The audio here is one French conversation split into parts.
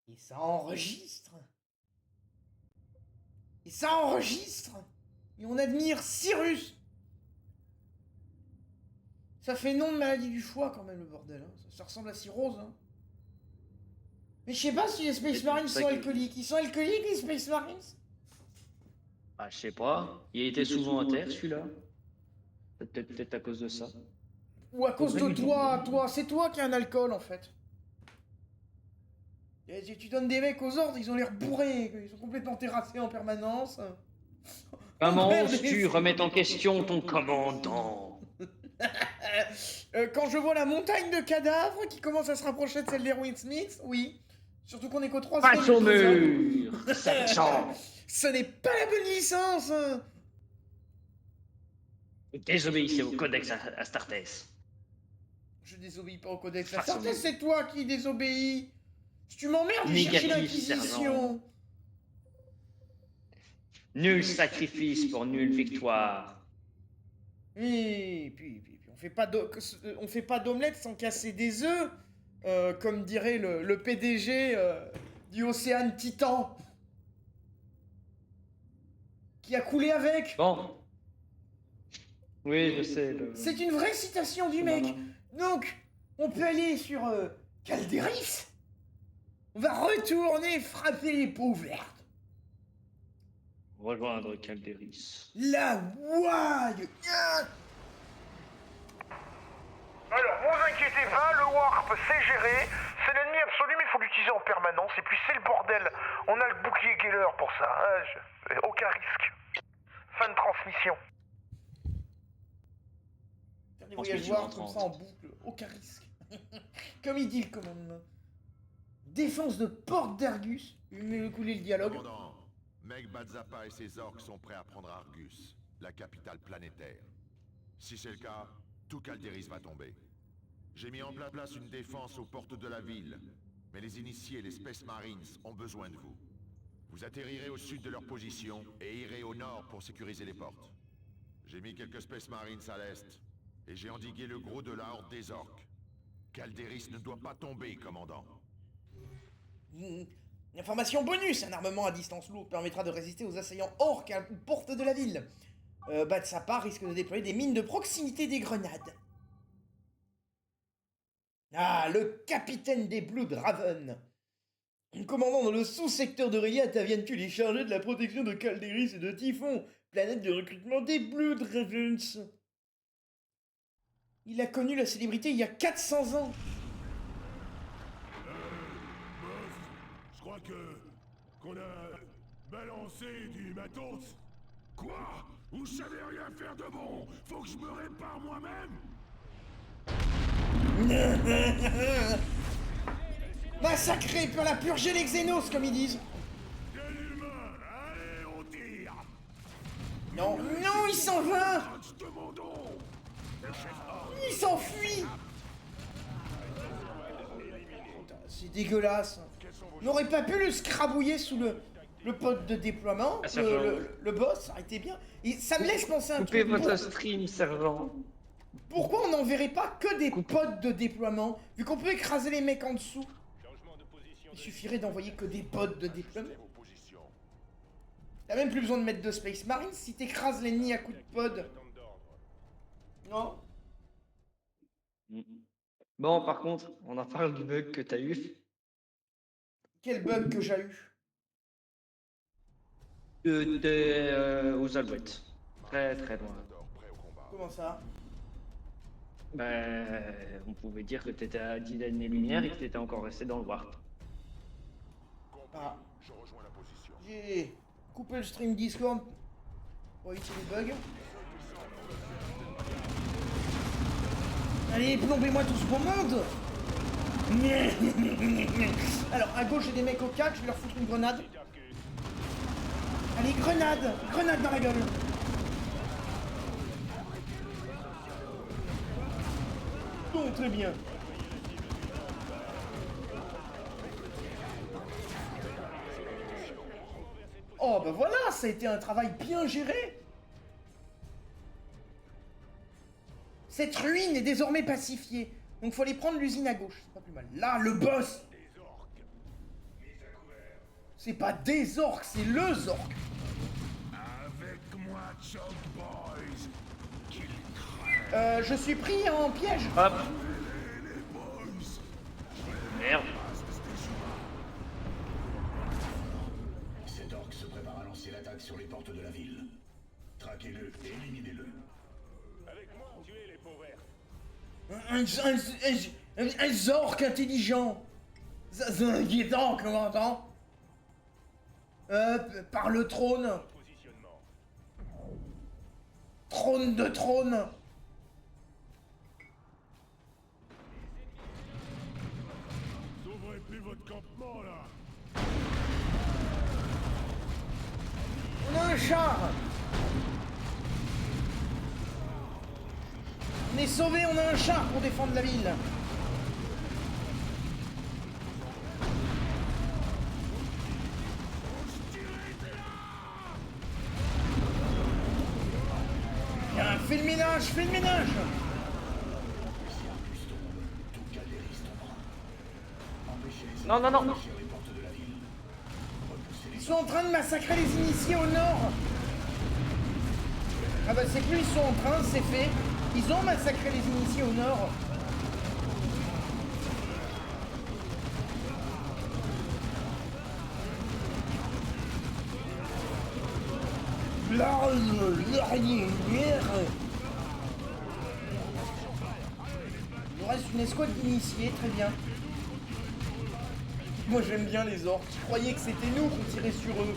Et ça enregistre. Et ça enregistre. Et on admire Cyrus. Ça fait nom de maladie du foie quand même le bordel. Hein. Ça ressemble à cirrhose. Hein. Mais je sais pas si les Space Marines sont alcooliques. Ils sont alcooliques les Space Marines? Ah, je sais pas. Il était souvent à terre celui-là. Peut-être à cause de ça. Ou à cause de toi. C'est toi qui as un alcool en fait. Et tu donnes des mecs aux ordres, ils ont l'air bourrés. Ils sont complètement terrassés en permanence. Comment oses-tu remettre en question ton commandant? Quand je vois la montagne de cadavres qui commence à se rapprocher de celle d'Erwin Smith, oui. Surtout qu'on est qu'au 3 Face au secondes. mur, sergent. Ce n'est pas la bonne licence. Désobéissez au codex Astartes. Je désobéis pas au codex Astartes, c'est toi qui désobéis. Si tu m'emmerdes, je cherche Négatif, l'inquisition. Nul sacrifice pour nulle victoire. Et puis on fait pas d'omelette sans casser des œufs, comme dirait le PDG du Océan Titan, qui a coulé avec. Bon. Oui, je sais. C'est une vraie citation du mec. Donc, on peut aller sur Calderis. On va retourner frapper les peaux vertes. Rejoindre Calderis. La ouaille. Alors, vous inquiétez pas, le Warp c'est géré, c'est l'ennemi absolu mais il faut l'utiliser en permanence, et puis c'est le bordel, on a le bouclier Geller pour ça, hein, aucun risque. Fin de transmission. Faire des voyages Warp comme ça en boucle, aucun risque. Comme il dit le commandement. Défense de Porte d'Argus, il met couler le dialogue. Commandant, Meg Batzappa et ses orques sont prêts à prendre Argus, la capitale planétaire. Si c'est le cas, tout Calderis va tomber. J'ai mis en place une défense aux portes de la ville, mais les initiés et les Space Marines ont besoin de vous. Vous atterrirez au sud de leur position et irez au nord pour sécuriser les portes. J'ai mis quelques Space Marines à l'est, et j'ai endigué le gros de la horde des orques. Calderis ne doit pas tomber, commandant. Information bonus, un armement à distance lourde permettra de résister aux assaillants orques à la porte de la ville. Batsapa risque de déployer des mines de proximité des grenades. Ah, le capitaine des Blood Raven. Commandant dans le sous-secteur de Rayat, viens-tu les charger de la protection de Calderis et de Typhon, planète de recrutement des Blood Ravens. Il a connu la célébrité il y a 400 ans. Je crois qu'on a balancé du matos. Quoi? Vous savez rien faire de bon. Faut que je me répare moi-même. Massacré pour la purger les Xénos, comme ils disent. Quel humain? Allez, on tire. Non, non, il s'en va. Demandons. Il s'enfuit. C'est dégueulasse. On n'aurait pas pu le scrabouiller sous le pod de déploiement, le boss, ça aurait été bien. Et ça me laisse penser un truc. Coupez votre stream, sergent. Pourquoi on n'enverrait pas que des pods de déploiement, vu qu'on peut écraser les mecs en dessous? Il suffirait d'envoyer que des pods de déploiement. T'as même plus besoin de mettre de Space Marines si t'écrases l'ennemi à coups de pod. Non? Bon, par contre, on en parle du bug que t'as eu. Quel bug que j'ai eu? Aux alouettes. Très très loin. Comment ça? On pouvait dire que t'étais à 10 années-lumière et que t'étais encore resté dans le Warp. Ah. J'ai coupé le stream Discord pour éviter les bugs. Allez, plombez-moi tout ce beau monde. Alors, à gauche, j'ai des mecs au 4, je vais leur foutre une grenade. Allez, grenade! Grenade dans la gueule! Bon, très bien. Oh, bah voilà, ça a été un travail bien géré. Cette ruine est désormais pacifiée. Donc faut aller prendre l'usine à gauche, c'est pas plus mal. Là, le boss! C'est pas des orques, c'est le Zork. Avec moi, Choke Boys. Qu'il crève, Je suis pris en piège. Hop. les boys. Merde. Cet orc se prépare à lancer l'attaque sur les portes de la ville. Traquez-le et éliminez-le. Avec moi, tuez les peaux vertes. Un Zork intelligent. C'est inquiétant, commandant. Par le trône. Positionnement. Trône de trône. S'ouvrez plus votre campement, là. On a un char. On est sauvés, on a un char pour défendre la ville. Bien, fais le ménage, fais le ménage. Si Argus tombe, tout Calderis tombera. Empêchez les Non, non, non. orcs sur les portes de la ville. Repoussez les Ils sont en train de massacrer les initiés au nord. Ah bah c'est plus ils sont en train, c'est fait. Ils ont massacré les initiés au nord. L'araignée. Il nous reste une escouade d'initiés, très bien. Moi j'aime bien les orques. Je croyais que c'était nous qu'on tirait sur eux.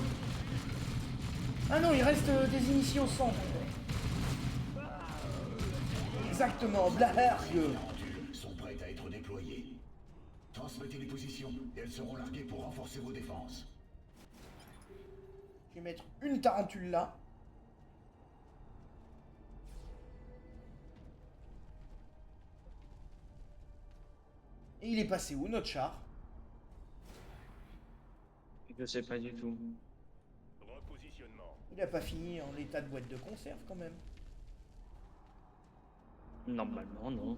Ah non, il reste des initiés au centre. Exactement, Blaherg. tarentules sont prêtes à être déployées. Transmettez les positions et elles seront larguées pour renforcer vos défenses. Je vais mettre une tarentule là. Et il est passé où notre char? Je sais pas du tout. Repositionnement. Il a pas fini en état de boîte de conserve quand même. Normalement, non.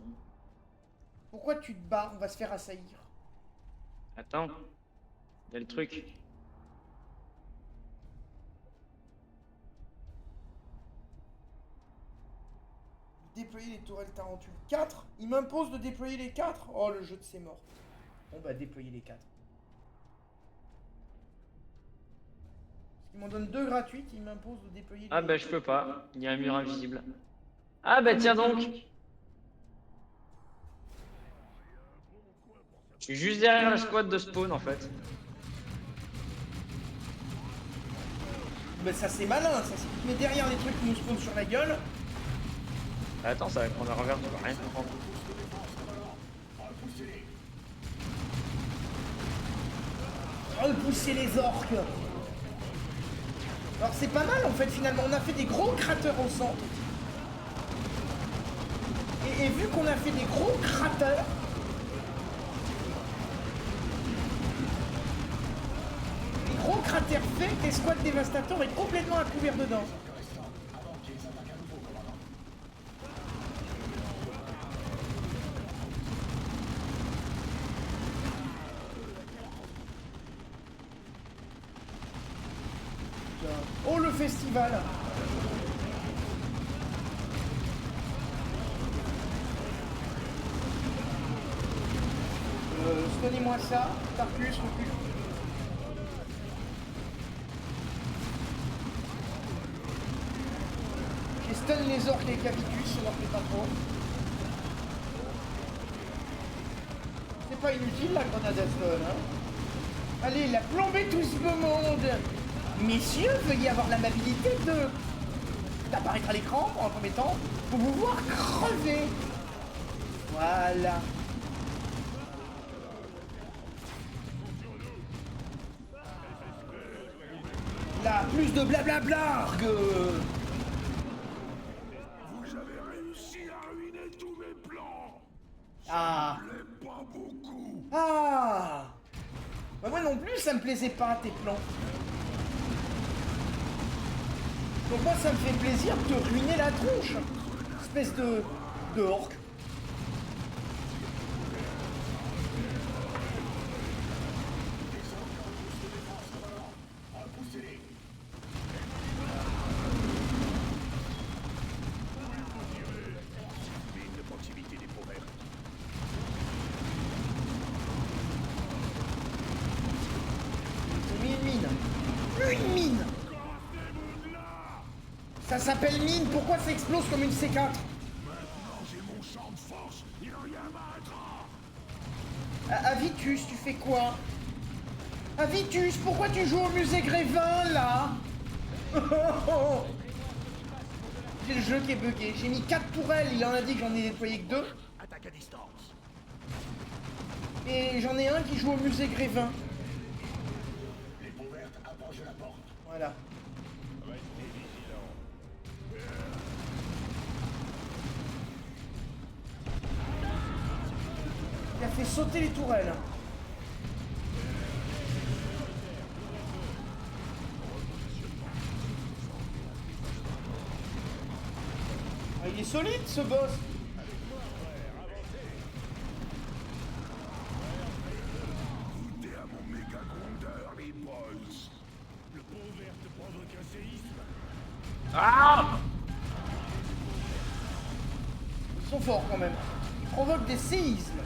Pourquoi tu te barres? On va se faire assaillir. Attends. Il y a le truc. Déployer les tourelles tarentules 4. Il m'impose de déployer les 4. Oh, le jeu de ses morts. Bon bah déployer les 4. Parce qu'il m'en donne 2 gratuites, il m'impose de déployer les Ah bah je peux pas. Il y a un mur invisible. Ah bah tiens donc. Je suis juste derrière la squad de spawn en fait. Bah ça c'est malin, ça c'est tu te mets derrière les trucs qui nous spawnent sur la gueule. Attends, ça va prendre un revers, tu vas rien comprendre. Repousser les orques. Alors c'est pas mal en fait finalement, on a fait des gros cratères au centre. Et vu qu'on a fait des gros cratères, les gros cratères faits, l'escouade dévastateur est complètement à couvert dedans. Oh le festival. Donnez-moi ça, Tarkus, recule. J'ai stun les orques et les capitus, ça leur fait pas trop. C'est pas inutile la grenade à stun, hein. Allez, la plombée tout ce beau monde. Messieurs, veuillez avoir l'amabilité d'apparaître à l'écran en premier temps pour vous voir crever. Voilà. Là, plus de blablablargue. Vous avez réussi à ruiner tous mes plans. Ah. Je l'aime pas beaucoup. Ah. Bah moi non plus, ça me plaisait pas tes plans. Donc moi, ça me fait plaisir de te ruiner la tronche. Espèce de orque. une mine. Ça s'appelle mine, pourquoi ça explose comme une C4? Maintenant j'ai mon champ de force, il rien m'arrêtera. Avitus, tu fais quoi? Avitus, pourquoi tu joues au musée Grévin, là? J'ai le jeu qui est bugué. J'ai mis 4 tourelles, il en a dit que j'en ai déployé que 2. Attaque à distance. Et j'en ai un qui joue au musée Grévin. Les peaux vertes approchent de la porte. Voilà. Il a fait sauter les tourelles. Ah, il est solide ce boss. Goûtez à mon méga grondeur, les boys. Le peau verte provoque un séisme. Ah! Ils sont forts quand même. Ils provoquent des séismes.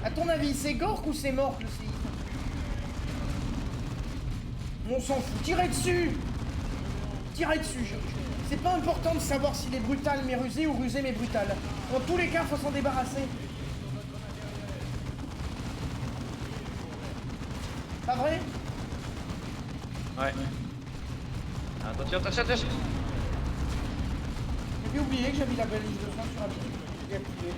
À ton avis, c'est Gork ou c'est Mork le séisme? On s'en fout. Tirez dessus. Tirez dessus. C'est pas important de savoir s'il est brutal mais rusé ou rusé mais brutal. Dans tous les cas, faut s'en débarrasser. Pas vrai? Ouais. Attention, attention, attention. J'avais oublié que j'avais la balise de sang sur habitude. J'ai activé.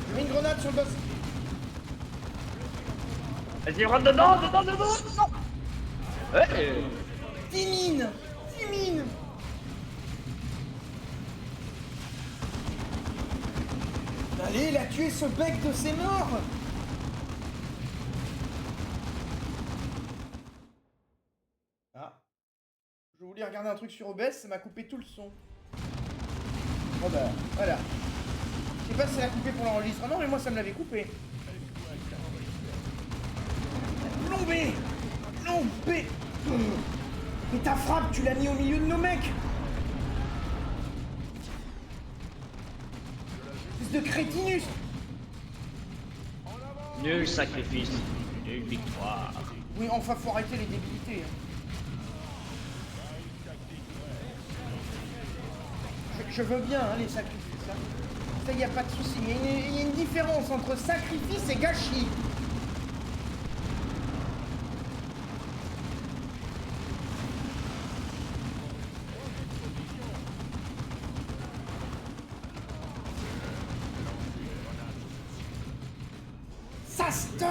J'ai mis une grenade sur le boss. Vas-y, rentre dedans, dedans, dedans, dedans. Ouais. 10 mines. 10 mines. Allez, il a tué ce bec de ses morts. Ah. Je voulais regarder un truc sur OBS, ça m'a coupé tout le son. Oh bah, voilà. Je sais pas si ça l'a coupé pour l'enregistrement, mais moi ça me l'avait coupé. Plombé. Plombé. Et ta frappe, tu l'as mis au milieu de nos mecs. Espèce de crétinus. Nul sacrifice, nulle victoire. Oui, enfin, faut arrêter les débilités. Je veux bien, hein, les sacrifices. Hein. Ça, y a pas de souci. Il y a une différence entre sacrifice et gâchis. Ça stun.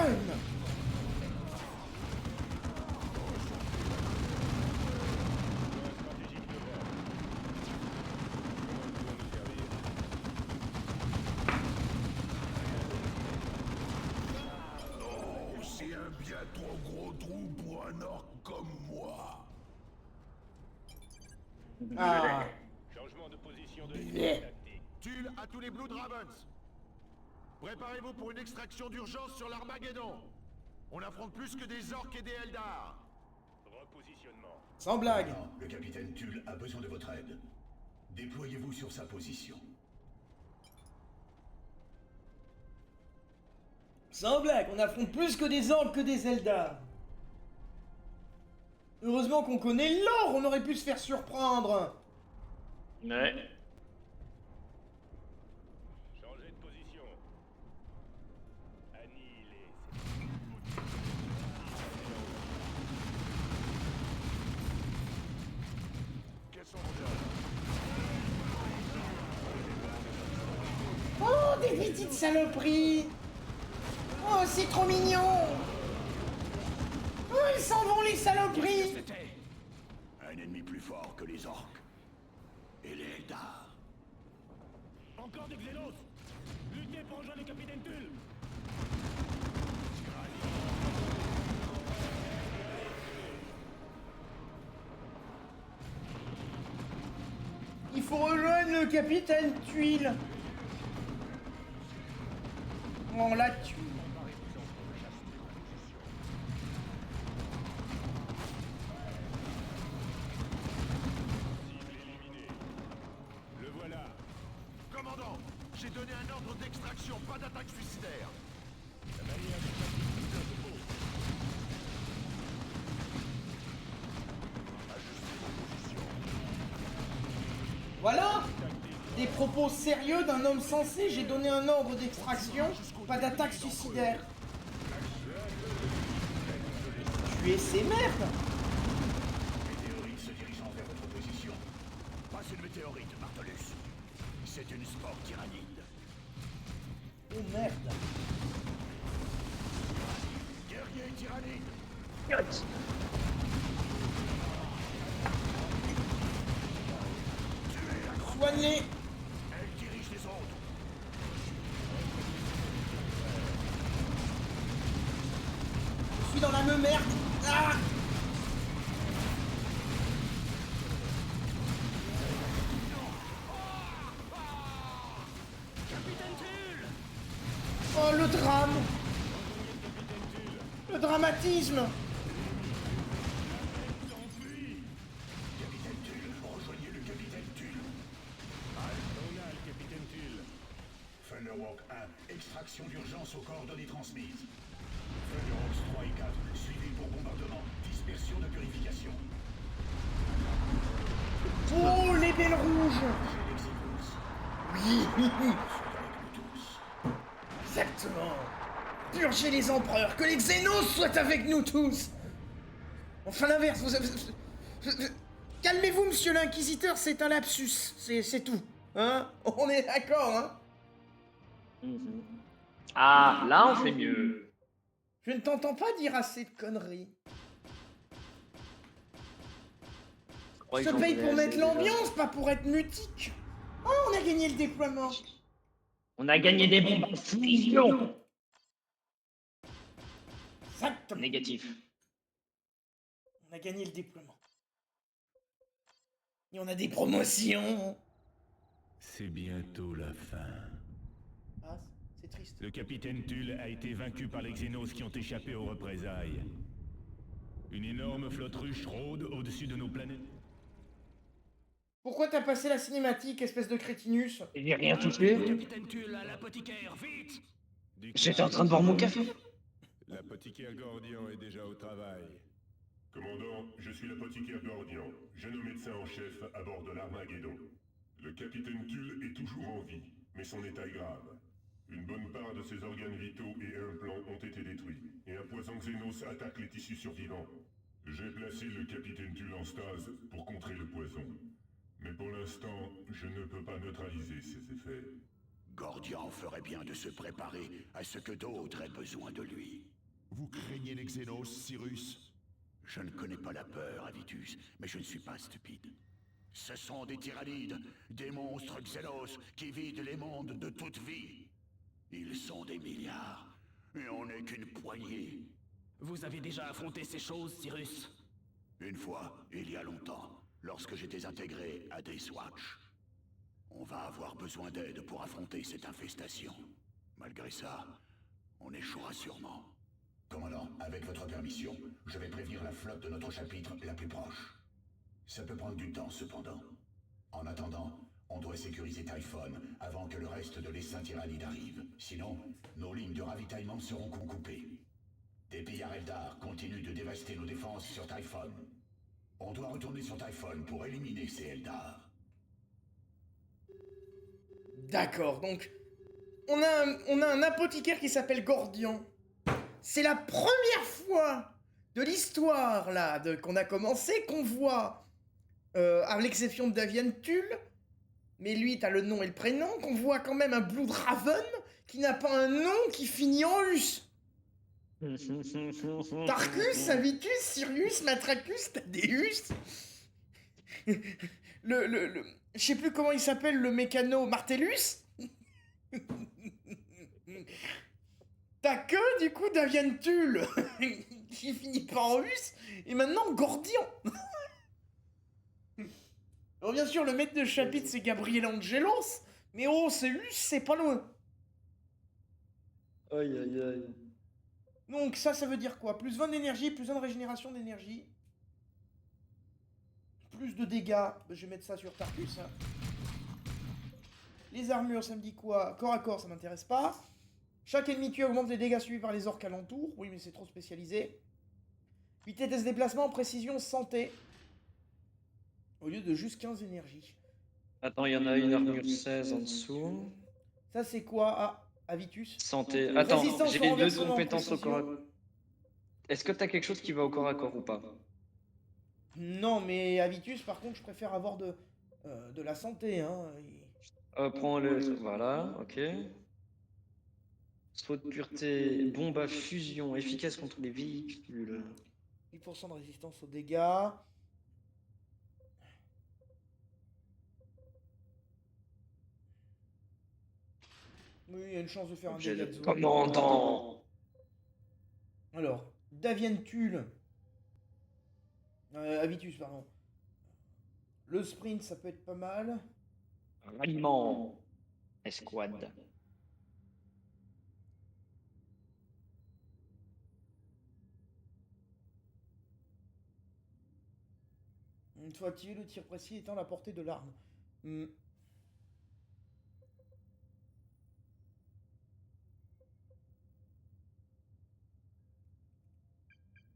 Oh, c'est un bien trop gros trou pour un orc comme moi. Ah. Changement de position de Bleh. tactique. Tulle à tous les Blood Ravens. Préparez-vous pour une extraction d'urgence sur l'Armageddon. On affronte plus que des orques et des Eldar. Repositionnement. Sans blague. Non, le capitaine Tull a besoin de votre aide. Déployez-vous sur sa position. Sans blague, on affronte plus que des orques que des Eldar. Heureusement qu'on connaît le lore, on aurait pu se faire surprendre. Ouais. Changez de position. Annihilé. Quels sont vos ordres? Oh, des petites saloperies. Oh, c'est trop mignon. Oh, ils s'en vont, les saloperies. C'était un ennemi plus fort que les orques. Et les Eldar. Encore des Xenos. Luttez pour rejoindre le capitaine Tull. Il faut rejoindre le capitaine Tuile. On l'a tué. Le voilà. Commandant, j'ai donné un ordre d'extraction, pas d'attaque suicidaire. La barrière de Voilà. Des propos sérieux d'un homme sensé, j'ai donné un ordre d'extraction, pas d'attaque suicidaire. Tuer ces merdes. Météorite se dirigeant vers votre position. Pas une météorite, Bartolus. C'est une spore tyrannide. Oh merde. Guerrier tyrannide. Yacht. Soignez. Elle dirige les autres. Je suis dans la même merde. Ah. Oh le drame. Le dramatisme. Capitaine Tull, rejoignez le capitaine Tull. Thunderhawk 1, extraction d'urgence aux coordonnées transmises. Thunderhawks 3 et 4, suivi pour bombardement, dispersion de purification. Oh les belles rouges. J'ai l'exigence. Oui. Avec nous tous. Exactement. Purger les empereurs, que les Xénos soient avec nous tous. Enfin l'inverse, calmez-vous, monsieur l'inquisiteur, c'est un lapsus, c'est tout. Hein? On est d'accord, hein? Mhm. Ah, là on fait mieux. Je ne t'entends pas dire assez de conneries. crois Je que te j'en paye connais pour assez, mettre déjà. l'ambiance, pas pour être mutique. Oh, on a gagné le déploiement. On a gagné des bombes en fusion. Exactement. Négatif. On a gagné le déploiement. Et on a des promotions. C'est bientôt la fin. Ah, c'est triste. Le capitaine Tull a été vaincu par les Xénos qui ont échappé aux représailles. Une énorme flotte ruche rôde au-dessus de nos planètes. Pourquoi t'as passé la cinématique, espèce de crétinus? J'ai rien touché. Capitaine Tull à l'apothicaire, vite! J'étais en train de boire mon café. L'apothicaire Gordian est déjà au travail. Commandant, je suis l'apothicaire Gordian, jeune médecin en chef à bord de l'Armageddon. Le capitaine Tull est toujours en vie, mais son état est grave. Une bonne part de ses organes vitaux et implants ont été détruits, et un poison Xénos attaque les tissus survivants. J'ai placé le capitaine Tull en stase pour contrer le poison. Mais pour l'instant, je ne peux pas neutraliser ses effets. Gordian ferait bien de se préparer à ce que d'autres aient besoin de lui. Vous craignez les Xénos, Cyrus? Je ne connais pas la peur, Avitus, mais je ne suis pas stupide. Ce sont des tyrannides, des monstres Xénos qui vident les mondes de toute vie. Ils sont des milliards, et on n'est qu'une poignée. Vous avez déjà affronté ces choses, Cyrus? Une fois, il y a longtemps, lorsque j'étais intégré à Deathwatch. On va avoir besoin d'aide pour affronter cette infestation. Malgré ça, on échouera sûrement. Commandant, avec votre permission, je vais prévenir la flotte de notre chapitre la plus proche. Ça peut prendre du temps, cependant. En attendant, on doit sécuriser Typhon avant que le reste de l'essaim tyrannide arrive. Sinon, nos lignes de ravitaillement seront coupées. Des pillards Eldar continuent de dévaster nos défenses sur Typhon. On doit retourner sur Typhon pour éliminer ces Eldar. D'accord, donc on a un apothicaire qui s'appelle Gordian. C'est la première fois de l'histoire là qu'on a commencé qu'on voit, à l'exception de Davian Tull, mais lui t'as le nom et le prénom, qu'on voit quand même un Blood Raven qui n'a pas un nom qui finit en us. Tarkus, Avitus, Sirius, Matracus, Tadeus. Je sais plus comment il s'appelle, le mécano Martellus. T'as que, du coup, Davian Tull, qui finit par en us, et maintenant Gordian. Alors bien sûr, le maître de chapitre, c'est Gabriel Angelos, mais oh, c'est us, c'est pas loin. Aïe aïe aïe. Donc ça veut dire quoi? Plus 20 d'énergie, plus 1 de régénération d'énergie. Plus de dégâts, je vais mettre ça sur Tarkus. Hein. Les armures, ça me dit quoi? Corps à corps, ça m'intéresse pas. Chaque ennemi tué augmente les dégâts subis par les orques alentours. Oui, mais c'est trop spécialisé. Vitesse de déplacement, précision, santé. Au lieu de juste 15 énergie. Attends, il y en a une armure 16 en dessous. Ça, c'est quoi? Ah, Avitus. Santé. Attends, Résistance j'ai au les deux renversement, compétences au corps à... précision. Est-ce que t'as quelque chose qui va au corps à corps ou pas? Non, mais Avitus, par contre, je préfère avoir de la santé. Hein. Prends le... Voilà, ok. Saut de pureté, bombe à fusion, efficace contre les véhicules. 10% de résistance aux dégâts. Oui, il y a une chance de faire un Objet dégât de de zone. commandant. Alors, Davientul. Avitus, pardon. Le sprint, ça peut être pas mal. Ralliement. Escouade. Une fois activé, le tir précis étant la portée de l'arme. Hmm.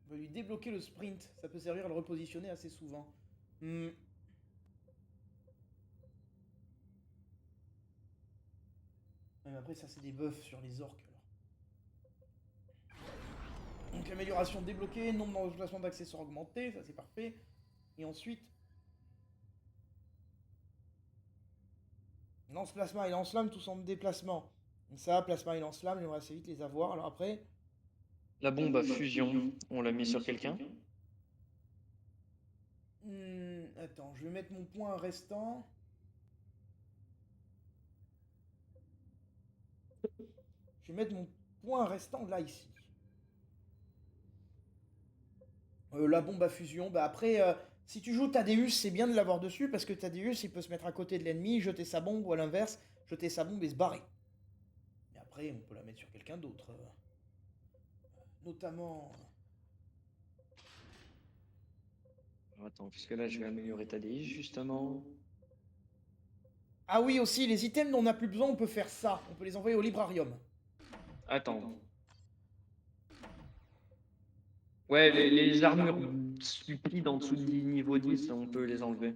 On va lui débloquer le sprint. Ça peut servir à le repositionner assez souvent. Hmm. Mais après, ça, c'est des buffs sur les orques. Alors. Donc, amélioration débloquée, nombre d'emplacements d'accessoires augmenté, ça c'est parfait. Et ensuite, lance-plasma et lance-flamme, tous en déplacement. Donc ça, plasma et lance-flamme, j'aimerais assez vite les avoir. Alors après, La bombe à fusion, on l'a mis sur quelqu'un? attends, je vais mettre mon point restant. Je vais mettre mon point restant là, ici. La bombe à fusion, bah après, si tu joues Thaddeus, c'est bien de l'avoir dessus, parce que Thaddeus, il peut se mettre à côté de l'ennemi, jeter sa bombe, ou à l'inverse, jeter sa bombe et se barrer. Mais après, on peut la mettre sur quelqu'un d'autre. Notamment... Alors, attends, puisque là, je vais améliorer ta DI, justement. Ah oui, aussi, les items dont on n'a plus besoin, on peut faire ça. On peut les envoyer au librarium. Attends. Ouais, les armures stupides en dessous du niveau 10, on peut les enlever.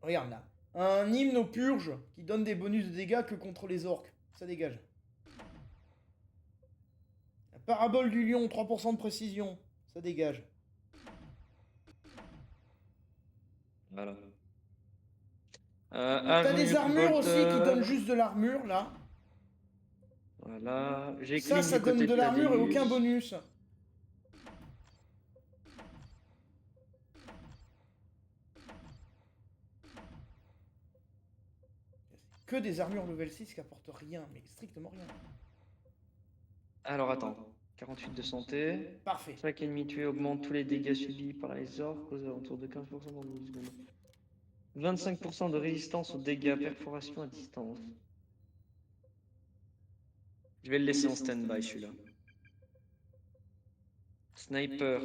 Regarde là. Un hymne aux purges qui donne des bonus de dégâts que contre les orques. Ça dégage. La parabole du lion, 3% de précision. Ça dégage. Voilà. T'as des armures aussi qui donnent juste de l'armure là. Voilà. J'ai Ça donne de l'armure et aucun bonus. Que des armures level 6 qui apportent rien, mais strictement rien. Alors attends. 48 de santé. Parfait. Chaque ennemi tué augmente tous les dégâts subis par les orques aux alentours de 15% dans 12 secondes. 25% de résistance aux dégâts, perforation à distance. Je vais le laisser en stand-by celui-là. Sniper,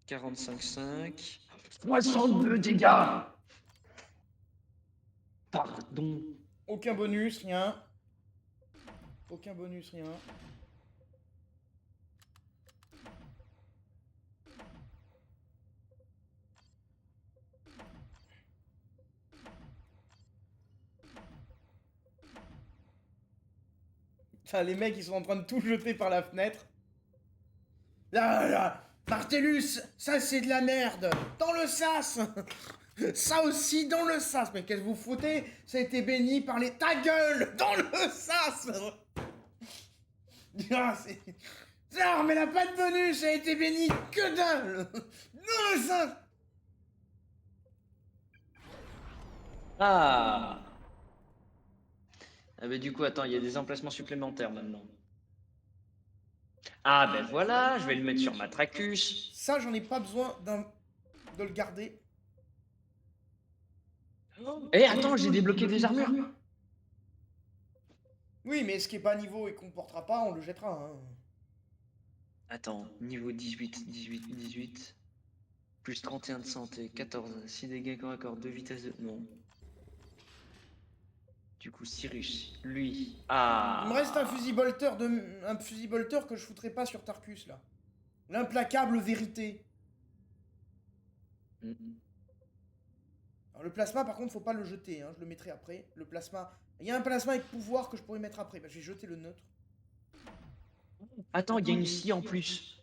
45,5. 62 dégâts. Pardon. Aucun bonus, rien. Aucun bonus, rien. Putain, les mecs, ils sont en train de tout jeter par la fenêtre. Là, là, Martellus, ça c'est de la merde. Dans le sas. Ça aussi dans le sas. Mais qu'est-ce que vous foutez? Ça a été béni par les... Ta gueule. Dans le sas. Ah, c'est... Non, mais elle a pas de bonus. Ça a été béni que dalle. Dans le sas. Ah. Ah bah du coup, attends, il y a des emplacements supplémentaires maintenant. Ah ben voilà, je vais le mettre sur Matracus. Ça, j'en ai pas besoin de le garder. Eh attends, j'ai débloqué des armures. Oui, mais ce qui est pas niveau et qu'on portera pas, on le jettera. Hein. Attends, niveau 18, 18, 18. Plus 31 de santé, 14, 6 dégâts corps à corps, 2 vitesses de... Non. Du coup, Cyrus, lui... Ah. Il me reste un fusil bolter que je foutrais pas sur Tarkus, là. L'implacable vérité. Le plasma, par contre, faut pas le jeter, hein. Je le mettrai après. Le plasma... Il y a un plasma avec pouvoir que je pourrais mettre après. Bah, je vais jeter le neutre. Attends, il y a une scie en plus.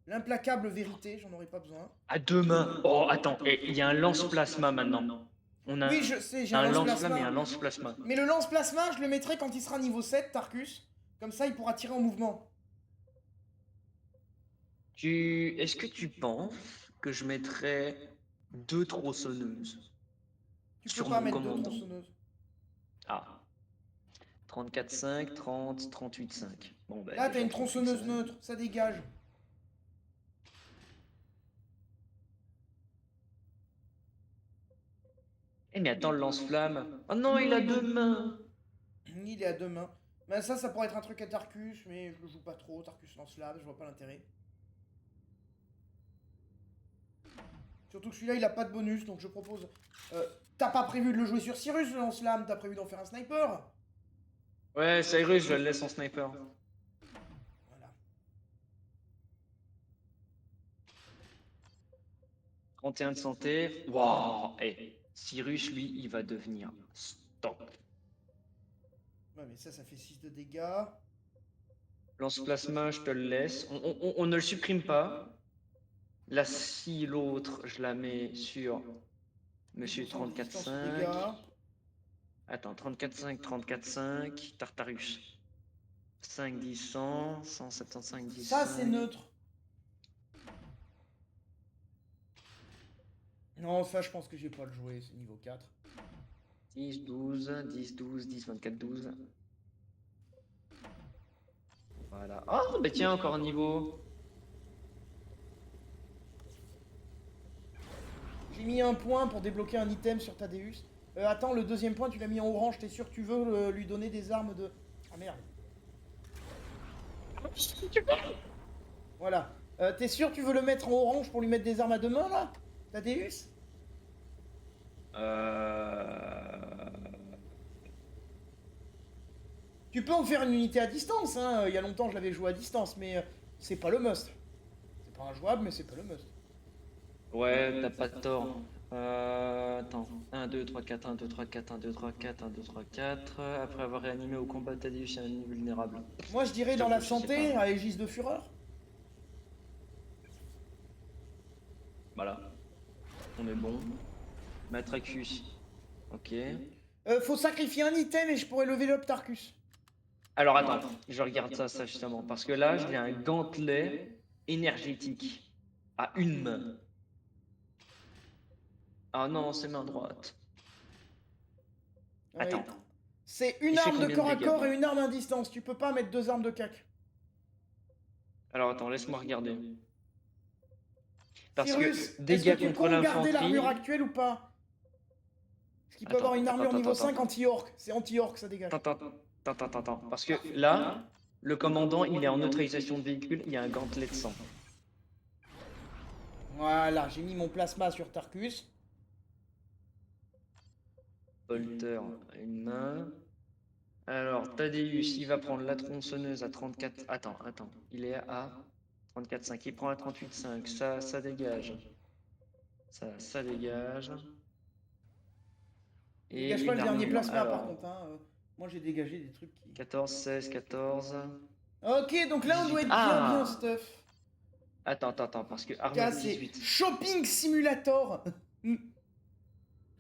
L'implacable vérité, j'en aurais pas besoin. À deux mains. Oh, attends, et il y a un lance-plasma maintenant. On a Oui, je sais, j'ai un un lance-flamme et un lance-plasma. lance-plasma. Mais le lance-plasma, je le mettrai quand il sera niveau 7, Tarkus. Comme ça, il pourra tirer en mouvement. Est-ce que tu penses que je mettrais 2 tronçonneuses Tu peux sur pas mon mettre deux commandant? tronçonneuses. Ah, 34,5, 30, 38,5. Bon, bah, Là, t'as déjà une tronçonneuse 38,5. neutre, ça dégage. Eh, mais attends, le lance-flamme. Oh non, il a 2 mains. Il est à deux mains. Ben ça pourrait être un truc à Tarkus, mais je le joue pas trop. Tarkus lance-flamme, je vois pas l'intérêt. Surtout que celui-là, il a pas de bonus, donc je propose... t'as pas prévu de le jouer sur Cyrus, le lance-flamme, t'as prévu d'en faire un sniper. Ouais, Cyrus, je le laisse en sniper. Voilà. 31 de santé. Waouh. Eh, Cyrus, lui, il va devenir stop. Ouais, mais ça fait 6 de dégâts. Lance-plasma, je te le laisse. On ne le supprime pas. La scie, l'autre, je la mets sur Monsieur 10% de distance aux 34,5. dégâts. Attends, 34,5, 34,5. Tartarus. 5, 10, 100. 175, 10. Ça, c'est neutre. Non, ça, je pense que j'ai pas le jouer, c'est niveau 4. 10, 12, 10, 12, 10, 24, 12. Voilà. Oh, bah tiens, encore un niveau. J'ai mis un point pour débloquer un item sur Thaddeus. Attends, le deuxième point, tu l'as mis en orange, t'es sûr que tu veux lui donner des armes de... Ah merde. Voilà. T'es sûr que tu veux le mettre en orange pour lui mettre des armes à deux mains, là Thaddeus? Tu peux en faire une unité à distance, hein. Il y a longtemps, je l'avais joué à distance, mais c'est pas le must. C'est pas injouable, mais c'est pas le must. Ouais, t'as pas tort. Attends. 1, 2, 3, 4, 1, 2, 3, 4, 1, 2, 3, 4, 1, 2, 3, 4. Après avoir réanimé au combat, Thaddeus est un invulnérable. Moi, je dirais dans la santé, à Aegis de Fureur. Voilà. On est bon. Matracus. Ok. Faut sacrifier un item et je pourrais lever up Tarkus. Alors attends, je regarde ça justement. Parce que là, j'ai un gantelet énergétique à une main. Ah non, c'est main droite. Ouais. Attends. C'est une Il fait arme de combien de corps à dégâts? corps et une arme à distance. Tu peux pas mettre deux armes de cac. Alors attends, laisse-moi regarder. Parce Cyrus, que est-ce que dégâts tu contre comptes garder l'infanterie. l'armure actuelle ou pas? Parce qu'il peut avoir une armure niveau 5 anti-orc. C'est anti-orc, ça dégage. Attends. Parce que là, le commandant, il est en neutralisation de véhicule, il y a un gantelet de sang. Voilà, j'ai mis mon plasma sur Tarkus. Polter, une main. Alors, Thaddeus, il va prendre la tronçonneuse à 34. Attends. Il est à 34,5. Il prend à 38,5. Ça dégage. Ça dégage. Et Dégage pas une le dernier armure. plasma par Alors, contre. Hein. Moi j'ai dégagé des trucs qui... 14, 16, 14. Ok, donc là on doit être Ah. bien stuff. Attends, parce que armure Là c'est 18. Shopping Simulator.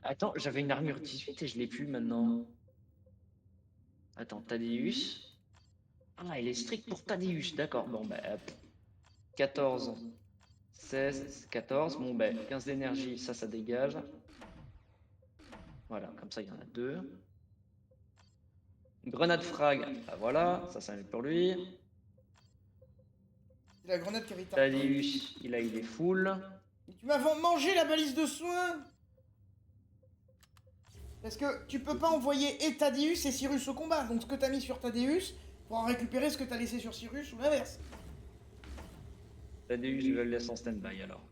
Attends, j'avais une armure 18 et je l'ai plus maintenant. Attends, Thaddeus. Ah, il est strict pour Thaddeus, d'accord. Bon, bah, 14, 16, 14. Bon, bah, 15 d'énergie, ça dégage. Voilà, comme ça, il y en a deux. Grenade frag, bah voilà, ça met pour lui. C'est la grenade qui avait été... Thaddeus, il est full. Mais tu m'as mangé la balise de soins. Parce que tu peux pas envoyer et Thaddeus et Cyrus au combat. Donc ce que t'as mis sur Thaddeus, pour en récupérer ce que t'as laissé sur Cyrus ou l'inverse. Thaddeus, je le laisse en stand-by alors.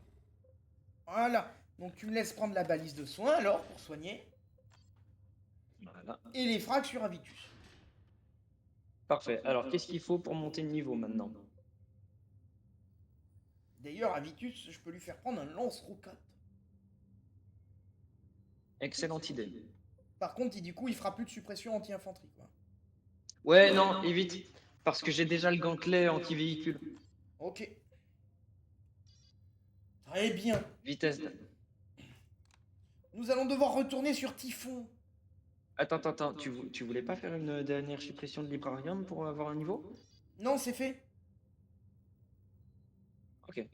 Voilà. Donc tu me laisses prendre la balise de soins alors, pour soigner. Voilà. Et les frags sur Avitus. Parfait. Alors, qu'est-ce qu'il faut pour monter de niveau maintenant? D'ailleurs, Avitus, je peux lui faire prendre un lance-roquette. Excellente idée. Par contre, du coup, il fera plus de suppression anti-infanterie, quoi. Ouais, non, évite. Parce que j'ai déjà le gantelet anti-véhicule. Ok. Très bien. Vitesse. Nous allons devoir retourner sur Typhon. Attends. Tu voulais pas faire une dernière suppression de Librarium pour avoir un niveau? Non, c'est fait. Ok.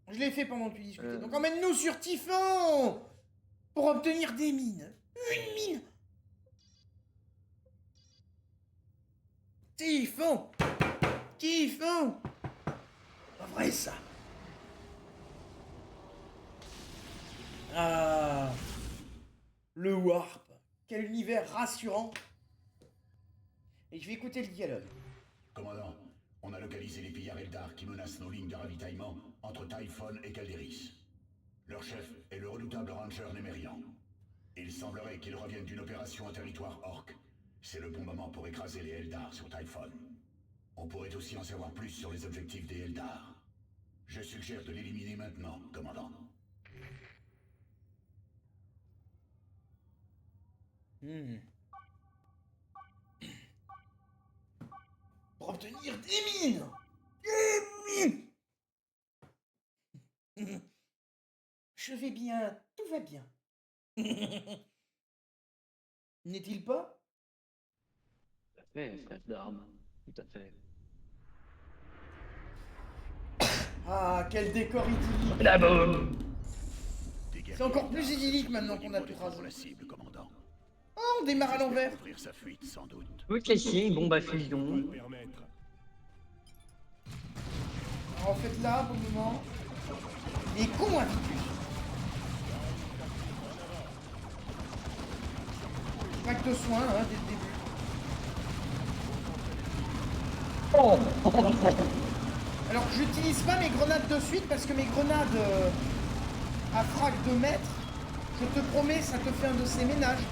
Je l'ai fait pendant que tu discutais. Euh. Donc emmène-nous sur Typhon pour obtenir des mines. Une mine. Typhon. Typhon. Pas vrai ça. Ah. Le Warp. Quel univers rassurant. Et je vais écouter le dialogue. Commandant, on a localisé les pillards Eldar qui menacent nos lignes de ravitaillement entre Typhon et Calderis. Leur chef est le redoutable ranger Némérian. Il semblerait qu'ils reviennent d'une opération en territoire orc. C'est le bon moment pour écraser les Eldar sur Typhon. On pourrait aussi en savoir plus sur les objectifs des Eldar. Je suggère de l'éliminer maintenant, commandant. Pour obtenir des mines. Des mines. Je vais bien, tout va bien. N'est-il pas? Tout à fait, frère d'armes. Tout à fait. Ah, quel décor idyllique. La bombe. C'est encore plus idyllique maintenant qu'on a tout rasé. La cible, commandant. Oh, on démarre à l'envers. Ouvrir sa fuite, sans doute. Ok, si, bombe à Pas fusion. le permettre. Alors, en fait là, pour le moment, il est con, Atticus. Pack de soins, hein, dès le début. Alors, j'utilise pas mes grenades de suite parce que mes grenades à frac de mètres, je te promets, ça te fait un de ces ménages.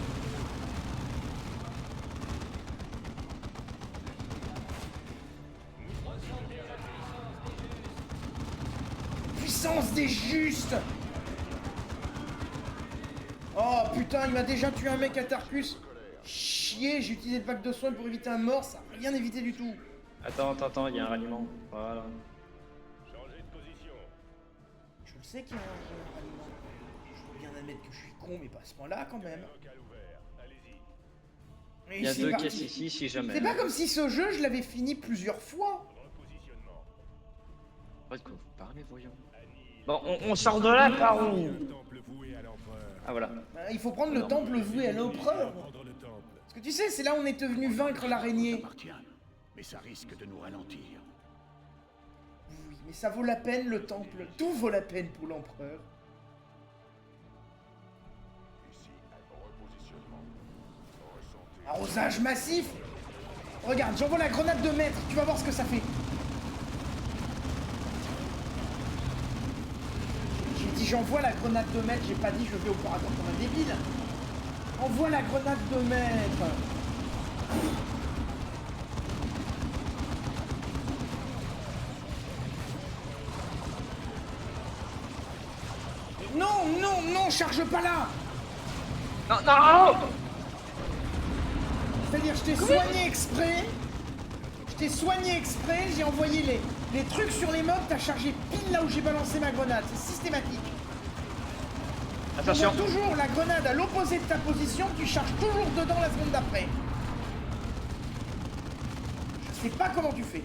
Puissance des justes. Oh putain, il m'a déjà tué un mec à Tarkus. Chier, j'ai utilisé le pack de soins pour éviter un mort, ça n'a rien évité du tout. Attends, il y a un ralliement. Voilà. Changez de position. Je le sais qu'il y a un ralliement. Je veux bien admettre que je suis con, mais pas à ce point-là quand même. Local ouvert. Allez-y. Et Il y a c'est 2 parti. caisses ici si jamais. C'est pas comme si ce jeu, je l'avais fini plusieurs fois. Repositionnement. Pas de quoi vous parlez, voyons. Bon, on sort de là par où? Un temple voué à l'empereur. Ah voilà. Il faut prendre le temple voué à l'empereur. Prendre le temple. Parce que tu sais, c'est là où on était venu vaincre l'araignée. Appartient, mais ça risque de nous ralentir. Oui, mais ça vaut la peine le temple. Tout vaut la peine pour l'empereur. Arrosage massif. Regarde, j'envoie la grenade de maître. Tu vas voir ce que ça fait. J'ai dit j'envoie la grenade de maître. J'ai pas dit je vais au corps à corps comme un débile. Envoie la grenade de maître. Non, charge pas là. Non. C'est-à-dire, je t'ai soigné exprès. J'ai envoyé les trucs sur les mobs, t'as chargé pile là où j'ai balancé ma grenade. C'est systématique. Attention. T'envoies toujours la grenade à l'opposé de ta position, tu charges toujours dedans la seconde d'après. Je sais pas comment tu fais.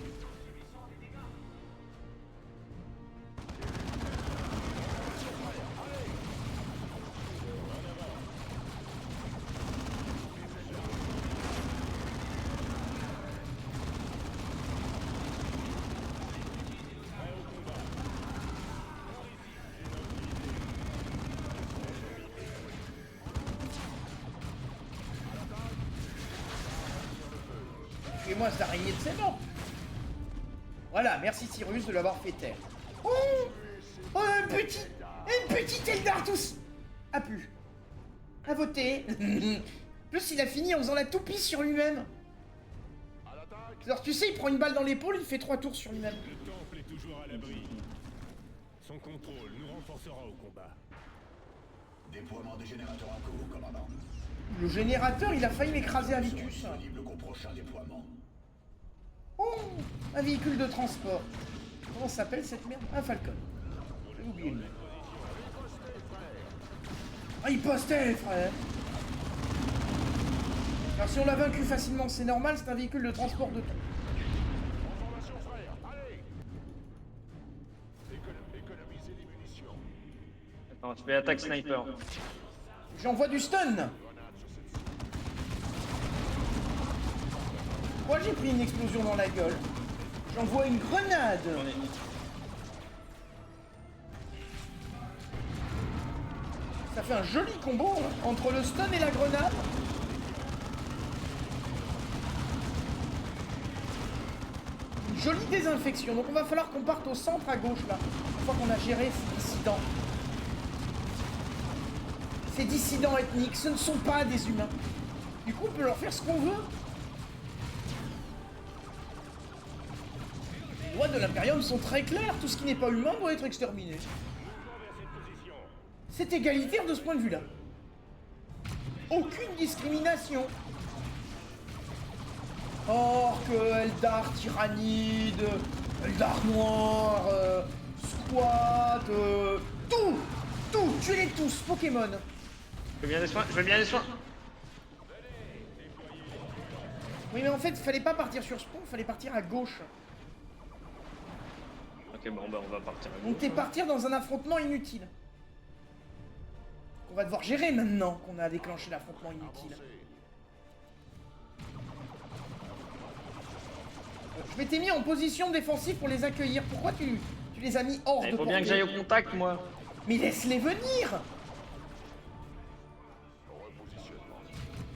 Tuez-moi cette araignée de ses morts. Voilà, merci Cyrus de l'avoir fait taire. Oh, un petit Eldar tous a pu. A voté. Plus il a fini en faisant la toupie sur lui-même. Alors tu sais, il prend une balle dans l'épaule, il fait 3 tours sur lui-même. Le temple est toujours à l'abri. Son contrôle nous renforcera au combat. Déploiement des générateurs en cours, commandant. Le générateur, il a failli m'écraser à Vicus. Disponible qu'au prochain déploiement. Oh, un véhicule de transport. Comment s'appelle cette merde? Un Falcon. J'ai oublié le nom. Ah, il postait, frère. Alors si on l'a vaincu facilement, c'est normal, c'est un véhicule de transport de ton. Attends, je fais attaque sniper. J'envoie du stun. Moi j'ai pris une explosion dans la gueule. J'envoie une grenade. Ça fait un joli combo hein, entre le stun et la grenade. Une jolie désinfection. Donc on va falloir qu'on parte au centre à gauche là. Une fois qu'on a géré ces dissidents. Ces dissidents ethniques, ce ne sont pas des humains. Du coup on peut leur faire ce qu'on veut. Les lois de l'Imperium sont très claires. Tout ce qui n'est pas humain doit être exterminé. C'est égalitaire de ce point de vue-là. Aucune discrimination. Orque, Eldar tyrannide, Eldar noir, squat, tout, tuez-les tous, Pokémon. Je veux bien des soins, je veux bien des soins. Oui mais en fait, fallait pas partir sur ce pont, fallait partir à gauche. Ok, bon, bah on va partir. Donc t'es partir dans un affrontement inutile. On va devoir gérer maintenant qu'on a déclenché l'affrontement inutile. Je m'étais mis en position défensive pour les accueillir. Pourquoi tu les as mis hors de Il faut portée? bien que j'aille au contact, moi. Mais laisse-les venir.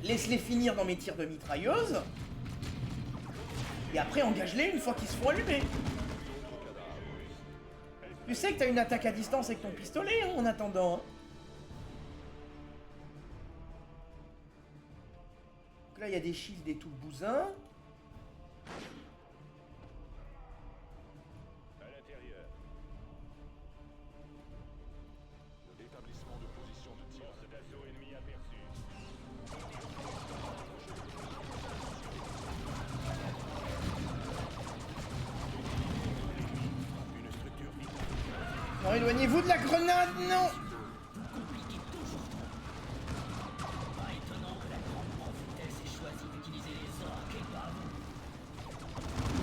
Laisse-les finir dans mes tirs de mitrailleuse. Et après engage-les une fois qu'ils seront allumés. Tu sais que t'as une attaque à distance avec ton pistolet hein, en attendant. Hein. Donc là il y a des shields et tout le bousin. Non, éloignez-vous de la grenade, non!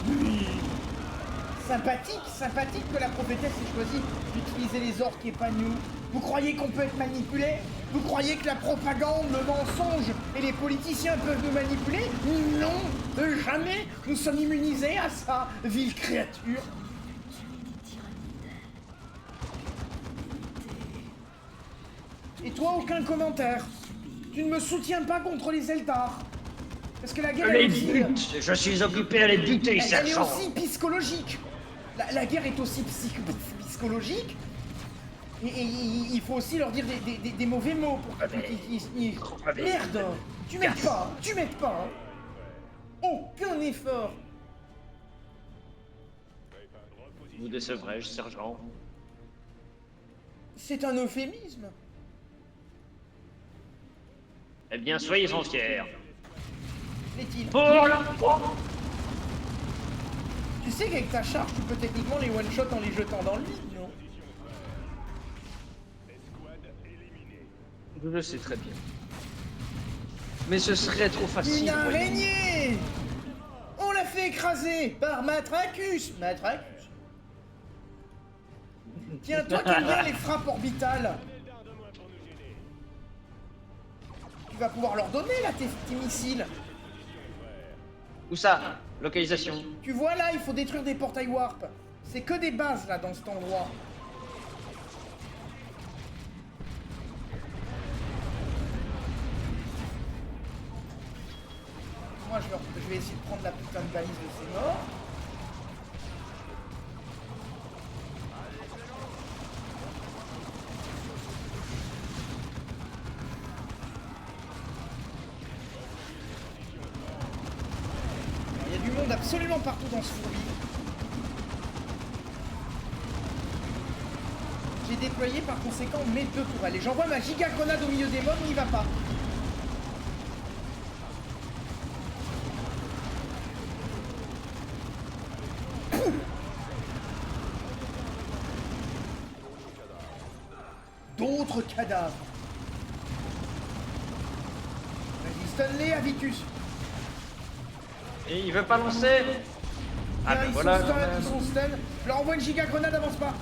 Oui. Sympathique que la prophétesse ait choisi d'utiliser les orques et pas nous. Vous croyez qu'on peut être manipulé? Vous croyez que la propagande, le mensonge et les politiciens peuvent nous manipuler? Non, jamais. Nous sommes immunisés à ça, vile créature. Et toi, aucun commentaire. Tu ne me soutiens pas contre les Eldar. Parce que la guerre est aussi... Je suis occupé à les buter, Elle est sergent. aussi psychologique. La guerre est aussi psychologique. Et il faut aussi leur dire des mauvais mots pour qu'ils... Merde. Tu m'aides pas. Tu m'aides pas. Aucun effort. Vous décevrez-je, sergent? C'est un euphémisme. Eh bien, soyez-en fiers. Est-il? Pour la... Tu sais qu'avec ta charge, tu peux techniquement les one-shot en les jetant dans le vide, non? Je le sais très bien. Mais ce serait trop facile. Une voyons. araignée! On l'a fait écraser par Matracus. Matracus. Tiens, toi qui aimes bien les frappes orbitales. Tu vas pouvoir leur donner là tes missiles. Où ça? Localisation. Tu vois là, il faut détruire des portails warp. C'est que des bases là dans cet endroit. Moi je vais essayer de prendre la putain de balise de ces morts. Il y a du monde absolument partout dans ce fourbi. J'ai vais déployer par conséquent mes 2 tourelles. Et j'envoie ma giga grenade au milieu des mobs, n'y va pas. D'autres cadavres. Vas-y, stun-les, Avitus. Et il veut pas lancer. Ah Bien, ben ils voilà. sont stun, quand même. ils sont stun. Je leur envoie une giga grenade, avance pas.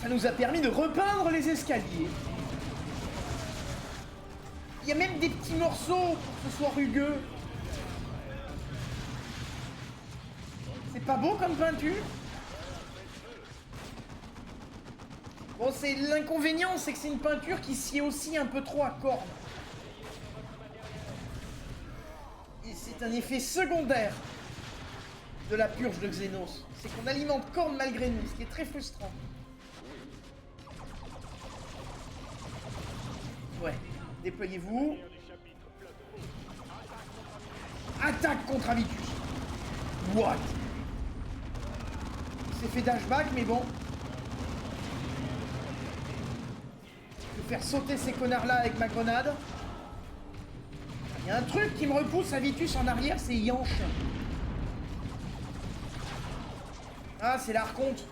Ça nous a permis de repeindre les escaliers. Il y a même des petits morceaux pour que ce soit rugueux. C'est pas beau comme peinture? Bon, c'est l'inconvénient, c'est que c'est une peinture qui sied aussi un peu trop à corne. Et c'est un effet secondaire de la purge de Xenos. C'est qu'on alimente corne malgré nous, ce qui est très frustrant. Ouais, déployez-vous. Attaque contre Avitus. What? Il s'est fait dashback, mais bon. Je vais faire sauter ces connards-là avec ma grenade. Il y a un truc qui me repousse Avitus en arrière, c'est Yanche. Ah, c'est l'Archonte.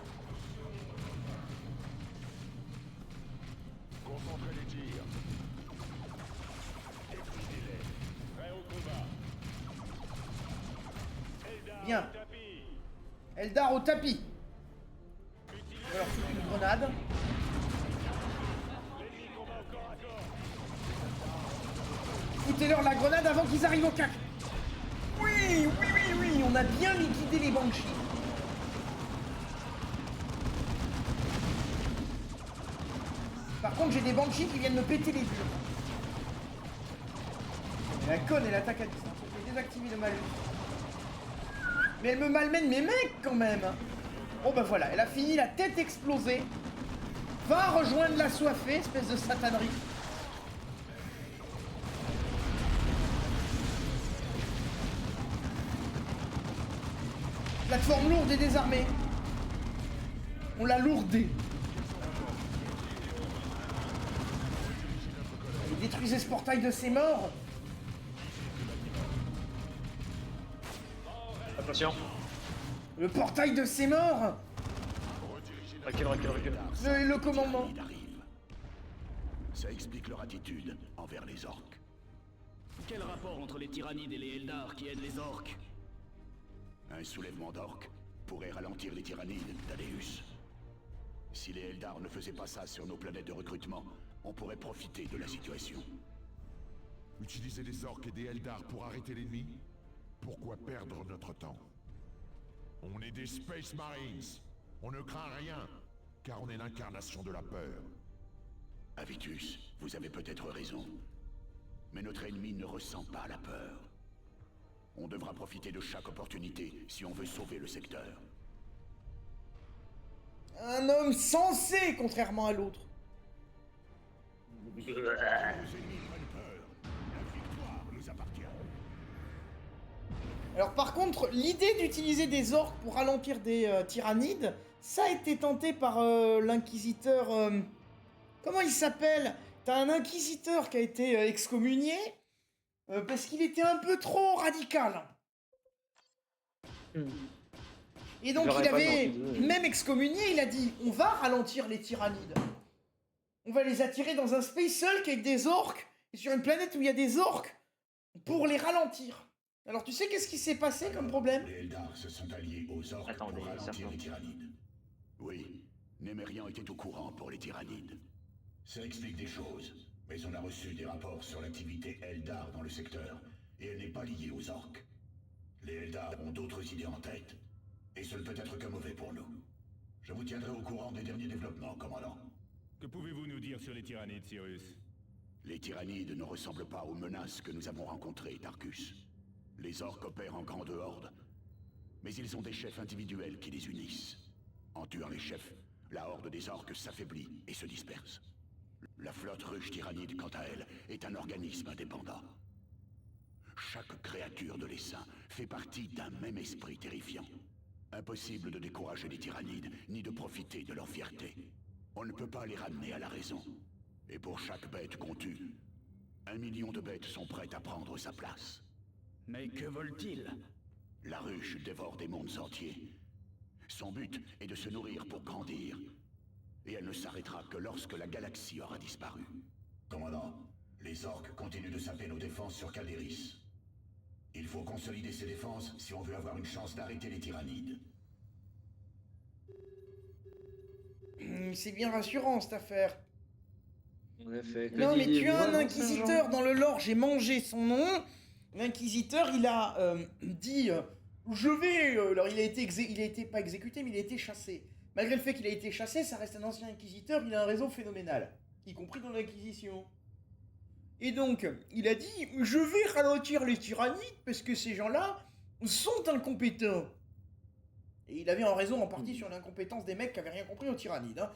Concentrez les tirs. Prêt au combat. Bien. Eldar au tapis. Je vais leur foutre une grenade. Foutez-leur la grenade avant qu'ils arrivent au cac. Oui, oui, oui, oui, on a bien liquidé les Banshees. Par contre, j'ai des Banshees qui viennent me péter les bulles. Et la conne, elle attaque à distance. Je vais désactiver le malus. Mais elle me malmène mes mecs quand même. Bon bah voilà, elle a fini la tête explosée. Va rejoindre la soifée, espèce de satanerie. Plateforme lourde et désarmée. On l'a lourdée. Et détruisez ce portail de ces morts. Attention. Le portail de ces morts. Recule, recule, recule. Le commandement. Il arrive. Ça explique leur attitude envers les orques. Quel rapport entre les tyrannides et les Eldar qui aident les orques? Un soulèvement d'orques pourrait ralentir les tyrannides, Thaddeus. Si les Eldar ne faisaient pas ça sur nos planètes de recrutement, on pourrait profiter de la situation. Utiliser des orques et des Eldar pour arrêter l'ennemi? Pourquoi perdre notre temps? On est des Space Marines. On ne craint rien, car on est l'incarnation de la peur. Avitus, vous avez peut-être raison. Mais notre ennemi ne ressent pas la peur. On devra profiter de chaque opportunité si on veut sauver le secteur. Un homme sensé, contrairement à l'autre. Nos ennemis prennent peur. La victoire nous appartient. Alors par contre, l'idée d'utiliser des orques pour ralentir des tyrannides, ça a été tenté par l'inquisiteur... comment il s'appelle? T'as un inquisiteur qui a été excommunié parce qu'il était un peu trop radical. Et donc J'aurais il pas avait, tenté. même excommunié, il a dit, on va ralentir les tyrannides. On va les attirer dans un space Hulk avec des orques, et sur une planète où il y a des orques, pour les ralentir. Alors tu sais qu'est-ce qui s'est passé comme problème? Les Eldar se sont alliés aux orques Attendez, pour ralentir certain. les tyrannides. Oui, Némérian était au courant pour les tyrannides. Ça explique des choses, mais on a reçu des rapports sur l'activité Eldar dans le secteur, et elle n'est pas liée aux orques. Les Eldar ont d'autres idées en tête, et ce ne peut être que mauvais pour nous. Je vous tiendrai au courant des derniers développements, commandant. Que pouvez-vous nous dire sur les tyrannides, Cyrus? Les tyrannides ne ressemblent pas aux menaces que nous avons rencontrées, Tarkus. Les orques opèrent en grande horde, mais ils ont des chefs individuels qui les unissent. En tuant les chefs, la horde des orques s'affaiblit et se disperse. La flotte ruche tyrannide, quant à elle, est un organisme indépendant. Chaque créature de l'essaim fait partie d'un même esprit terrifiant. Impossible de décourager les tyrannides, ni de profiter de leur fierté. On ne peut pas les ramener à la raison. Et pour chaque bête qu'on tue, 1 million de bêtes sont prêtes à prendre sa place. Mais que veulent-ils? La ruche dévore des mondes entiers. Son but est de se nourrir pour grandir. Et elle ne s'arrêtera que lorsque la galaxie aura disparu. Commandant, les orques continuent de saper nos défenses sur Calderis. Il faut consolider ces défenses si on veut avoir une chance d'arrêter les tyrannides. C'est bien rassurant cette affaire. En effet. Que Non mais tu disiez-vous as un avant, inquisiteur sergent dans le lore, j'ai mangé son nom. L'inquisiteur il a dit je vais... alors il a été pas exécuté mais il a été chassé. Malgré le fait qu'il a été chassé, ça reste un ancien inquisiteur, il a un réseau phénoménal. Y compris dans l'inquisition. Et donc, il a dit je vais ralentir les tyrannides parce que ces gens-là sont incompétents. Et il avait en raison en partie sur l'incompétence des mecs qui avaient rien compris aux tyrannides. Hein.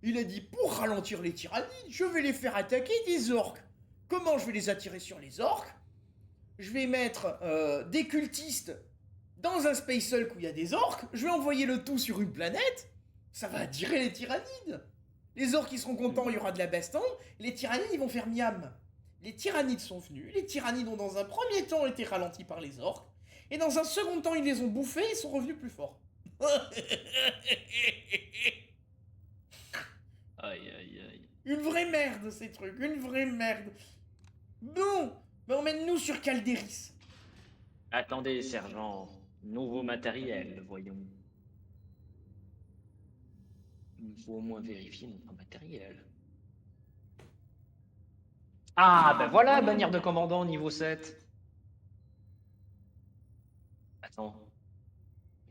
Il a dit pour ralentir les tyrannides, je vais les faire attaquer des orques. Comment je vais les attirer sur les orques? Je vais mettre des cultistes dans un Space Hulk où il y a des orques, je vais envoyer le tout sur une planète, ça va attirer les tyrannides. Les orques ils seront contents, il y aura de la baston, les tyrannides ils vont faire miam. Les tyrannides sont venus, les tyrannides ont dans un premier temps été ralentis par les orques, et dans un second temps ils les ont bouffés et sont revenus plus forts. Aïe, aïe, aïe. Une vraie merde ces trucs, une vraie merde. Bon, mais emmène-nous sur Calderis. Attendez, sergent. Nouveau matériel, voyons. Il faut au moins vérifier notre matériel. Ah, ben voilà, bannière de commandant niveau 7. Attends.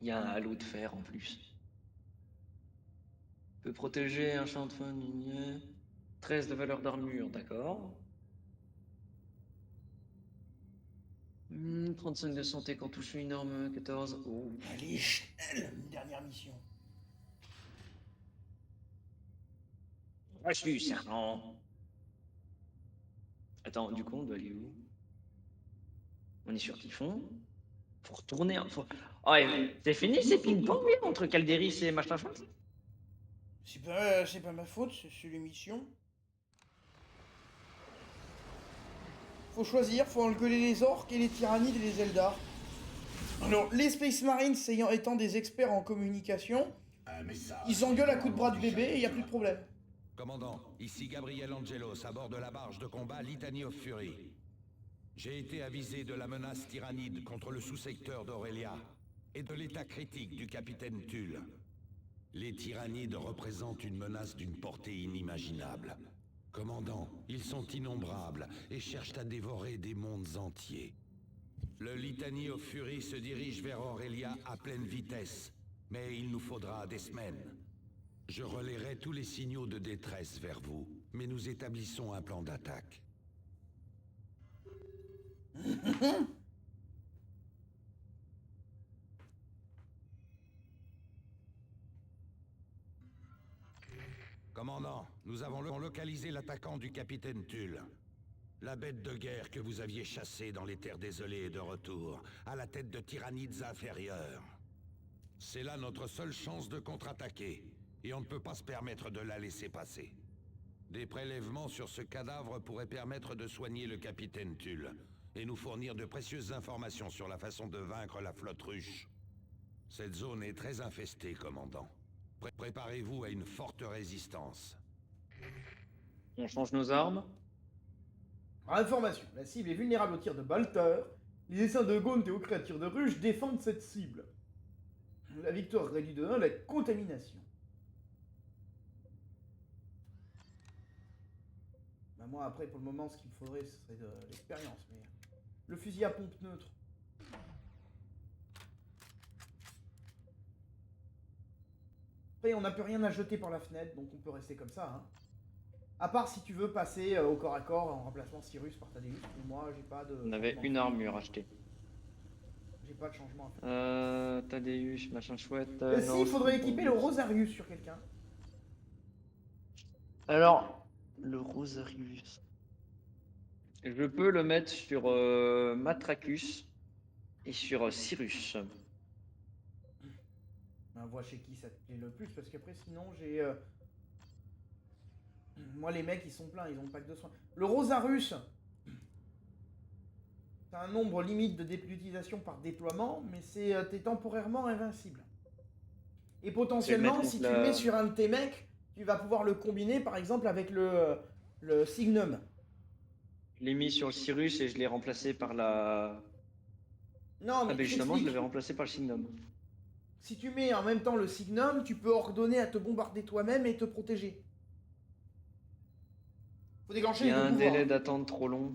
Il y a un halo de fer en plus. Peut protéger un champ de feu, 13 de valeur d'armure, d'accord. 35 de santé quand touche une arme, 14. Oh. Allez, une dernière mission. Reçu, sergent. Attends, du coup, on doit aller où? On est sur Typhon. Faut retourner. Faut... Oh, c'est fini ces ping-pong là, entre Calderis et machin chouette? C'est pas ma faute, c'est l'émission. Faut choisir, faut engueuler les orques et les tyrannides et les Eldar. Alors, les Space Marines étant des experts en communication, ils engueulent à coups de bras de bébé et y a plus de problème. Commandant, ici Gabriel Angelos à bord de la barge de combat Litany of Fury. J'ai été avisé de la menace tyrannide contre le sous-secteur d'Aurelia et de l'état critique du capitaine Tull. Les tyrannides représentent une menace d'une portée inimaginable. Commandant, ils sont innombrables et cherchent à dévorer des mondes entiers. Le Litany of Fury se dirige vers Aurelia à pleine vitesse, mais il nous faudra des semaines. Je relayerai tous les signaux de détresse vers vous, mais nous établissons un plan d'attaque. Commandant, nous avons localisé l'attaquant du capitaine Tull. La bête de guerre que vous aviez chassée dans les terres désolées est de retour, à la tête de tyrannides inférieurs. C'est là notre seule chance de contre-attaquer, et on ne peut pas se permettre de la laisser passer. Des prélèvements sur ce cadavre pourraient permettre de soigner le capitaine Tull, et nous fournir de précieuses informations sur la façon de vaincre la flotte ruche. Cette zone est très infestée, commandant. Préparez-vous à une forte résistance. On change nos armes. Information, la cible est vulnérable au tir de Balter. Les essaims de Gaunt et aux créatures de ruche défendent cette cible. La victoire réduit de 1 la contamination. Bah moi après pour le moment ce qu'il me faudrait ce serait de l'expérience. Mais... le fusil à pompe neutre. Après on n'a plus rien à jeter par la fenêtre donc on peut rester comme ça. Hein. À part si tu veux passer au corps à corps en remplacement Cyrus par Thaddeus. Mais moi j'ai pas de... On avait une armure achetée. J'ai pas de changement à faire. Thaddeus, machin chouette. Si, non, il faudrait équiper le Rosarius sur quelqu'un. Alors, le Rosarius. Je peux le mettre sur Matracus et sur Cyrus. Ben, vois chez qui ça te plaît le plus, parce qu'après, sinon, j'ai... Moi, les mecs, ils sont pleins, ils ont pas que 2 soins. Le Rosarus, c'est un nombre limite de d'utilisation par déploiement, mais t'es temporairement invincible. Et potentiellement, mettre si contre tu le la- mets sur un de tes mecs, tu vas pouvoir le combiner, par exemple, avec le Signum. Je l'ai mis sur le Cyrus et je l'ai remplacé par la... Non, Ah mais ben je justement, je t'explique. l'avais remplacé par le Signum. Si tu mets en même temps le Signum, tu peux ordonner à te bombarder toi-même et te protéger. Faut déclencher Il y les a deux un pouvoirs. délai d'attente trop long.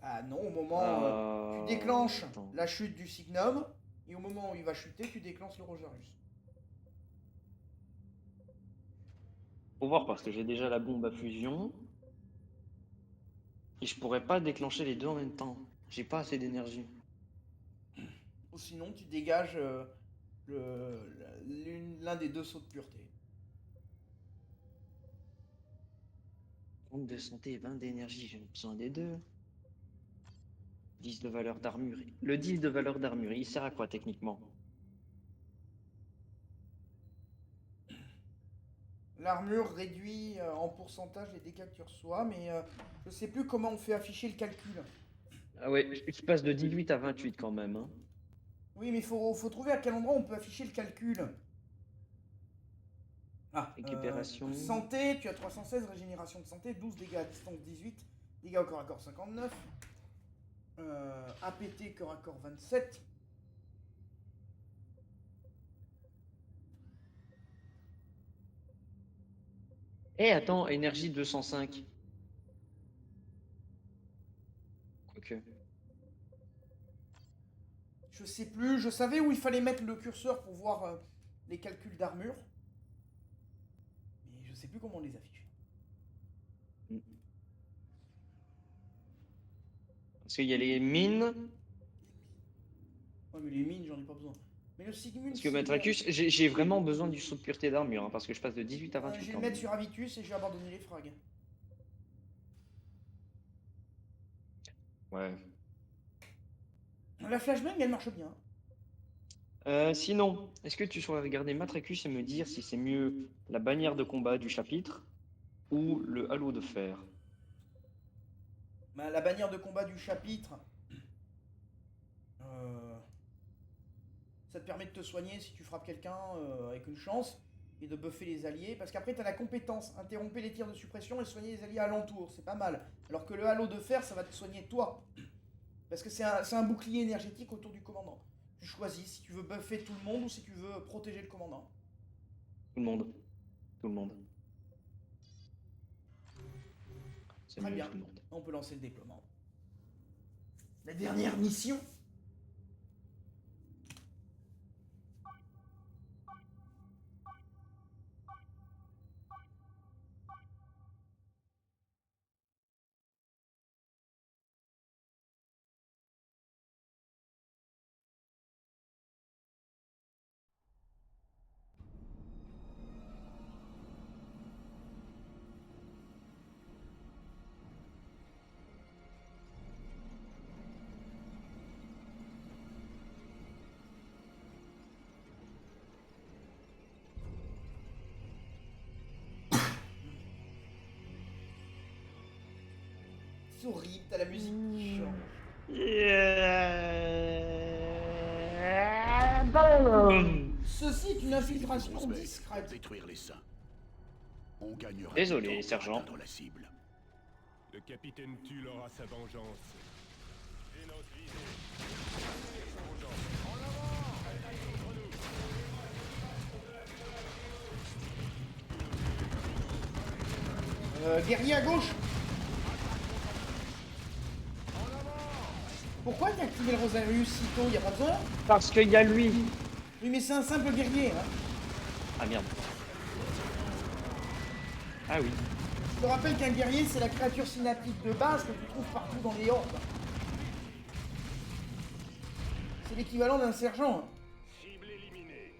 Ah non, au moment tu déclenches Attends. la chute du Signum, et au moment où il va chuter, tu déclenches le Rosarus. Faut voir parce que j'ai déjà la bombe à fusion. Et je pourrais pas déclencher les deux en même temps. J'ai pas assez d'énergie. Ou sinon, tu dégages l'un des deux sauts de pureté. Bombe de santé et 20 d'énergie, j'ai besoin des deux. 10 de valeur d'armure. Le 10 de valeur d'armure, il sert à quoi techniquement? L'armure réduit en pourcentage les dégâts que tu reçois, mais je sais plus comment on fait afficher le calcul. Ah ouais, je passe de 18 à 28 quand même. Hein. Oui, mais faut trouver à quel endroit on peut afficher le calcul. Ah, Récupération. santé, tu as 316, régénération de santé, 12 dégâts à distance 18, dégâts au corps à corps 59, APT corps à corps 27. Eh attends, énergie 205. Quoique. Je sais plus, je savais où il fallait mettre le curseur pour voir les calculs d'armure. Mais je sais plus comment on les affiche. Parce qu'il y a les mines. Ouais, mais les mines, j'en ai pas besoin. Mais le Sigmund, Parce que c'est Matracus, bon. j'ai vraiment besoin du saut de pureté d'armure. Hein, parce que je passe de 18 à 28. Je vais quand le mettre même. sur Avitus et je vais abandonner les frags. Ouais. La flashbang, elle marche bien. Sinon, est-ce que tu saurais regarder Matracus et me dire si c'est mieux la bannière de combat du chapitre ou le halo de fer? Bah, la bannière de combat du chapitre, ça te permet de te soigner si tu frappes quelqu'un avec une chance et de buffer les alliés. Parce qu'après, tu as la compétence, interrompre les tirs de suppression et soigner les alliés alentour. C'est pas mal. Alors que le halo de fer, ça va te soigner toi. Parce que c'est un bouclier énergétique autour du commandant. Tu choisis si tu veux buffer tout le monde ou si tu veux protéger le commandant. Tout le monde. Tout le monde. C'est Très mieux, bien. tout le monde. On peut lancer le déploiement. La dernière mission. C'est horrible, t'as la musique qui change. Ceci est une infiltration Pour discrète. détruire les saints. On gagnera Désolé, du temps pour sergent. atteindre la cible. Le capitaine Tull aura sa vengeance. Et notre visée. Guerrier à gauche. Pourquoi t'as activé le Rosarius si tôt? Y'a pas besoin? Parce qu'il y a lui. Oui, mais c'est un simple guerrier. Hein. Ah merde. Ah oui. Je te rappelle qu'un guerrier, c'est la créature synaptique de base que tu trouves partout dans les hordes. C'est l'équivalent d'un sergent. Hein. Cible éliminée.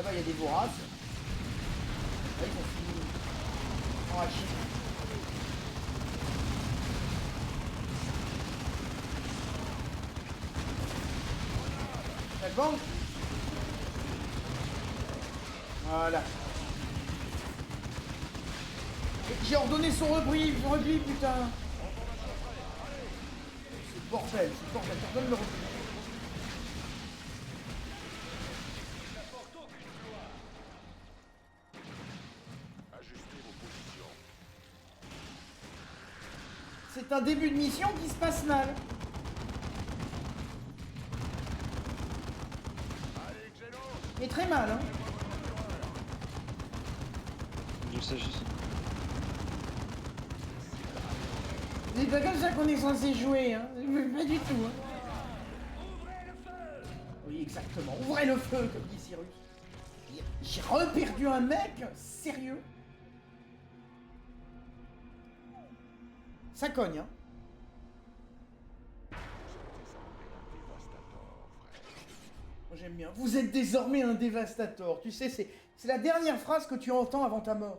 Là-bas, il y a des voraces. Là, ils ont fini. En Hachi. La banque. Voilà. J'ai ordonné son repli, putain. C'est le bordel, ordonne le repli. C'est un début de mission qui se passe mal. Mais très mal, hein. Je sais. C'est pas comme ça qu'on est censé jouer, hein. Pas du tout, hein. Oui, exactement. Ouvrez le feu, comme dit Cyrus. J'ai reperdu un mec. Sérieux? Ça cogne, hein. Moi j'aime bien. Vous êtes désormais un dévastateur. Tu sais, c'est la dernière phrase que tu entends avant ta mort.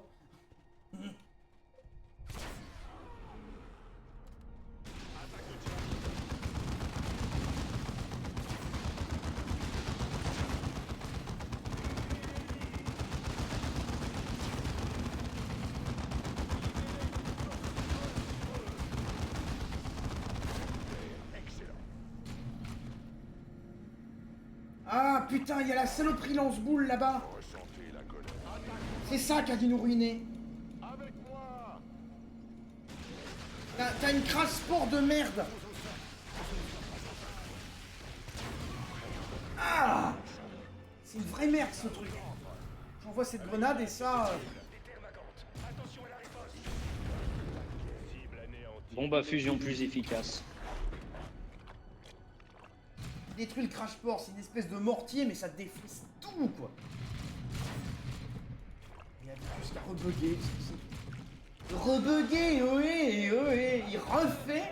Ah putain, il y a la saloperie lance-boule là-bas. C'est ça qui a dû nous ruiner. T'as une crasse sport de merde. Ah, c'est une vraie merde ce truc. J'envoie cette grenade et ça... Bombe à fusion plus efficace. Il détruit le crash port, c'est une espèce de mortier mais ça défonce tout quoi. Il y a plus qu'à rebugger. Rebugger, ohé. Il refait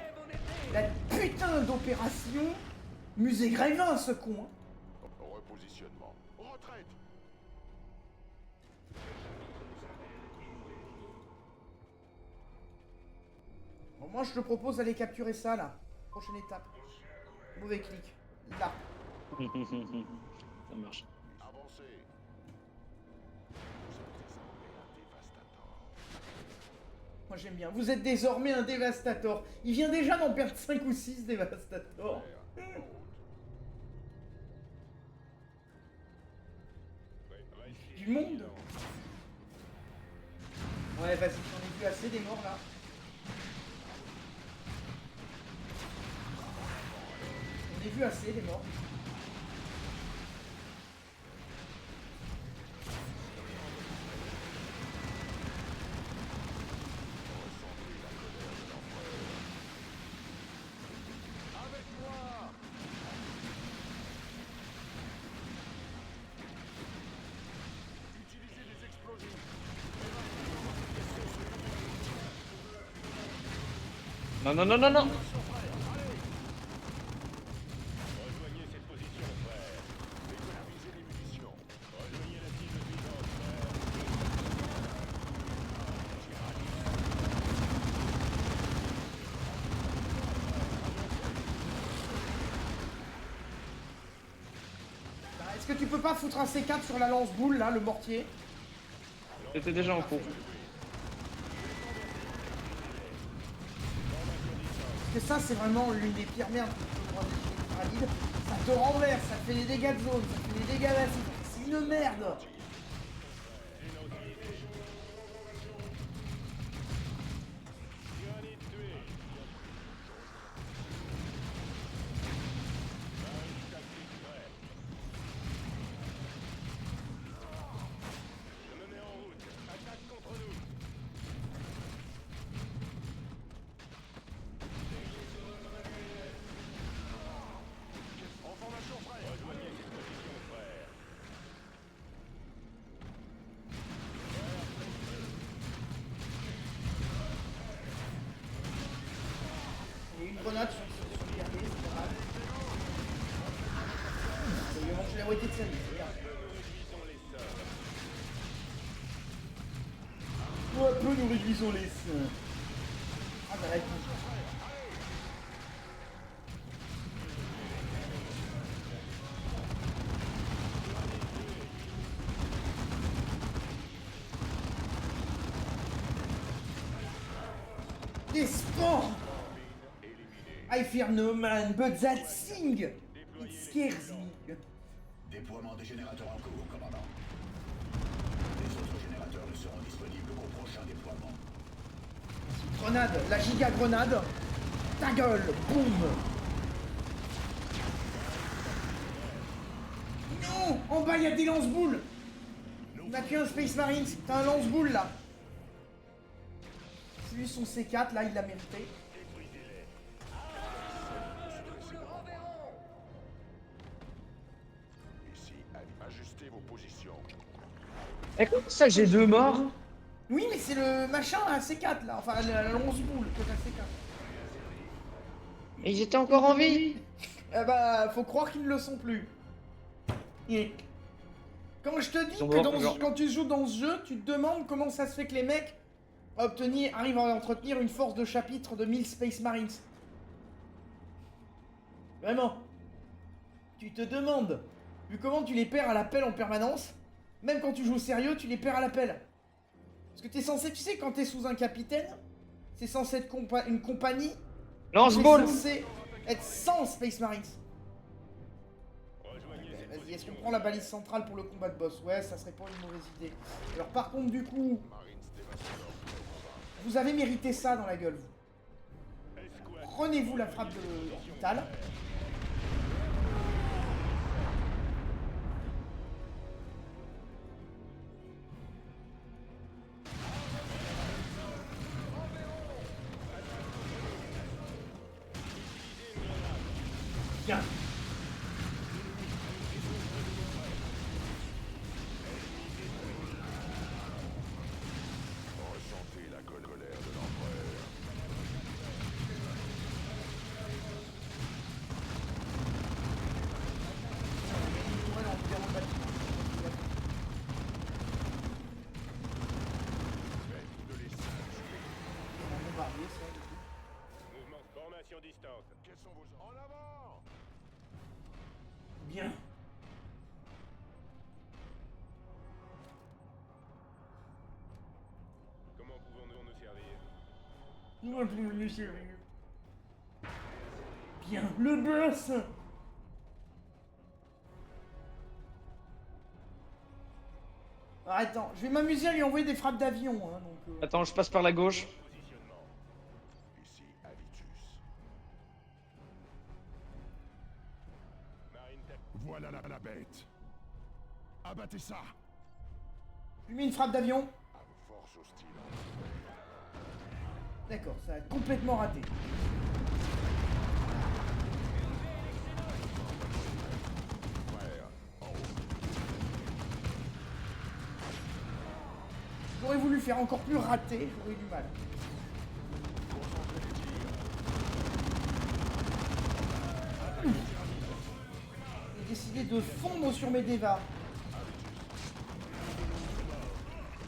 la putain d'opération musée Grévin ce con. Hein. Repositionnement. Retraite. Bon, moi je te propose d'aller capturer ça là. Prochaine étape. Mauvais clic. Là. Ça marche. Avancez. Moi j'aime bien. Vous êtes désormais un dévastateur. Il vient déjà d'en perdre 5 ou 6 dévastateurs. Du monde. Ouais, vas-y, j'en ai vu assez des morts là. J'en ai vu assez des morts. Non. Rejoignez cette position, frère. Économisez les munitions. Rejoignez la cible suivante, Est-ce que tu peux pas foutre un C4 sur la lance-boule là, le mortier? C'était déjà en cours. Parce que ça, c'est vraiment l'une des pires merdes que tu peux prendre des tyrannides. Ça te renverse, ça te fait des dégâts de zone, ça te fait des dégâts d'acide. C'est une merde. Grenade sur le dernier, c'est pas grave. Ça lui a mangé la moitié de sa vie, regarde. Peu à peu, nous réduisons les seins. Ah bah là, des spans! I fear no man, but that thing! It scares me. Déploiement des générateurs en cours, commandant. Les autres générateurs ne seront disponibles qu'au prochain déploiement. Grenade, la giga grenade. Ta gueule, boum! Non! En bas, il y a des lance-boules! On a qu'un Space Marines, t'as un lance-boule là! C'est lui son C4, là, il l'a mérité. Ici, ajustez vos positions. Et comment ça, j'ai 2 morts? Oui, mais c'est le machin à C4 là, enfin le lance-boule que t'as C4. Et ils étaient encore en vie? Eh bah, faut croire qu'ils ne le sont plus. Et quand je te dis que quand tu joues dans ce jeu, tu te demandes comment ça se fait que les mecs arrivent à entretenir une force de chapitre de 1000 Space Marines. Vraiment. Tu te demandes, vu comment tu les perds à l'appel en permanence, même quand tu joues sérieux, tu les perds à l'appel. Parce que t'es censé, tu sais, quand t'es sous un capitaine, c'est censé être une compagnie. Lance-ball! C'est censé être 100 Space Marines. Vas-y, est-ce qu'on prend la balise centrale pour le combat de boss? Ouais, ça serait pas une mauvaise idée. Alors par contre, du coup, vous avez mérité ça dans la gueule, vous. Prenez-vous la frappe de l'hôpital. Bien. Ressentez la colère de l'empereur. Mouvement de formation distance. Quels sont vos... En avant! Bien. Comment pouvons-nous nous servir? Moi, je me le sérieux. Bien, le boss. Ah, attends, je vais m'amuser à lui envoyer des frappes d'avion, hein, donc... Attends, je passe par la gauche. Positionnement. Ici, Avitus. Marine tech. Voilà la bête. Abattez ça. Je lui mets une frappe d'avion. À vos forces hostiles. D'accord, ça a complètement raté. Frère, en haut. J'aurais voulu faire encore plus raté, j'aurais eu du mal. Concentrez les tirs. J'ai décidé de fondre sur mes dévas.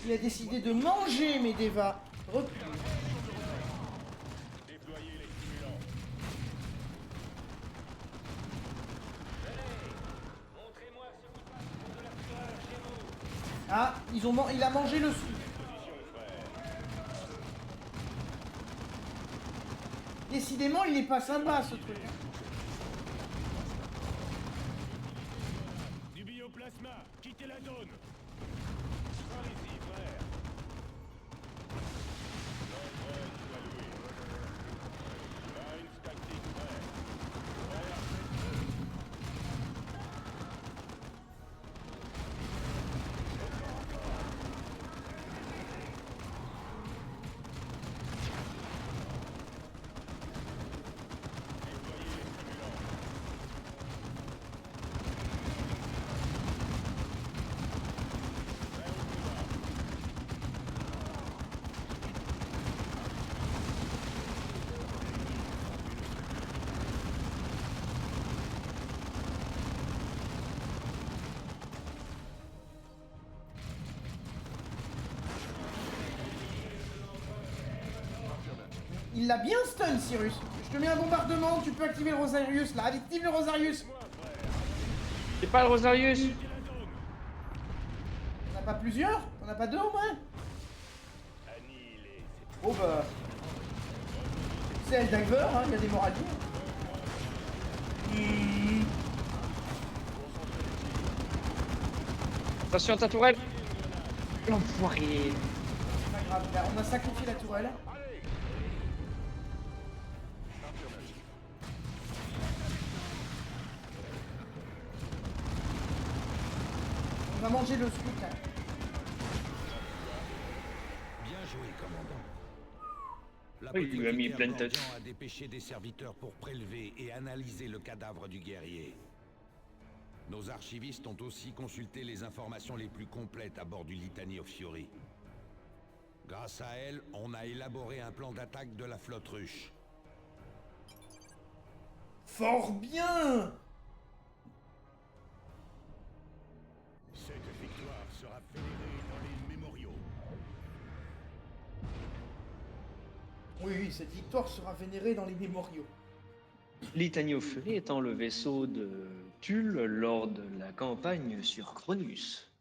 Il a décidé de manger mes dévas. Recule. Déployez les stimulants. Ah, il a mangé le sou. Décidément, il est pas sympa ce truc. Du bioplasma. Quittez la zone. Par ici, frère. L'empereur soit loué. Marine tactique, frère. Il l'a bien stun, Cyrus. Je te mets un bombardement, tu peux activer le Rosarius, là. Active le Rosarius. C'est pas le Rosarius. T'en as pas plusieurs? T'en as pas deux au moins? Oh bah... C'est Helldiver, hein, il y a des moraliers. Attention à ta tourelle. L'enfoiré. C'est pas grave, là, on a sacrifié la tourelle. On va manger le scout, hein. Bien joué, commandant. La Oui, il lui a mis plein de Gordian touch. a dépêché des serviteurs pour prélever et analyser le cadavre du guerrier. Nos archivistes ont aussi consulté les informations les plus complètes à bord du Litany of Fury. Grâce à elles, on a élaboré un plan d'attaque de la flotte ruche. Fort bien! Cette victoire sera vénérée dans les mémoriaux. Oui, oui, cette victoire sera vénérée dans les mémoriaux. Litany of Fury étant le vaisseau de Tull lors de la campagne sur Cronus.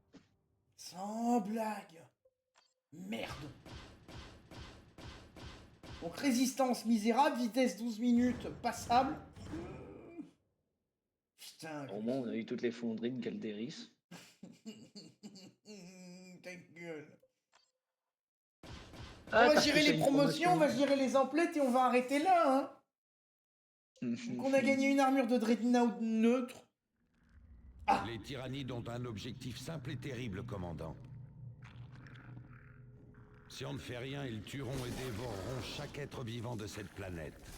Sans blague. Merde. Donc résistance misérable, vitesse 12 minutes, passable. Putain. Au moins, on a eu toutes les fonderies de Galderis. Ta gueule. Ah, On va t'as gérer refusé les une promotions, on va gérer les emplettes et on va arrêter là, hein. Donc on a gagné une armure de Dreadnought neutre. Ah. Les tyrannides ont un objectif simple et terrible, commandant. Si on ne fait rien, ils tueront et dévoreront chaque être vivant de cette planète.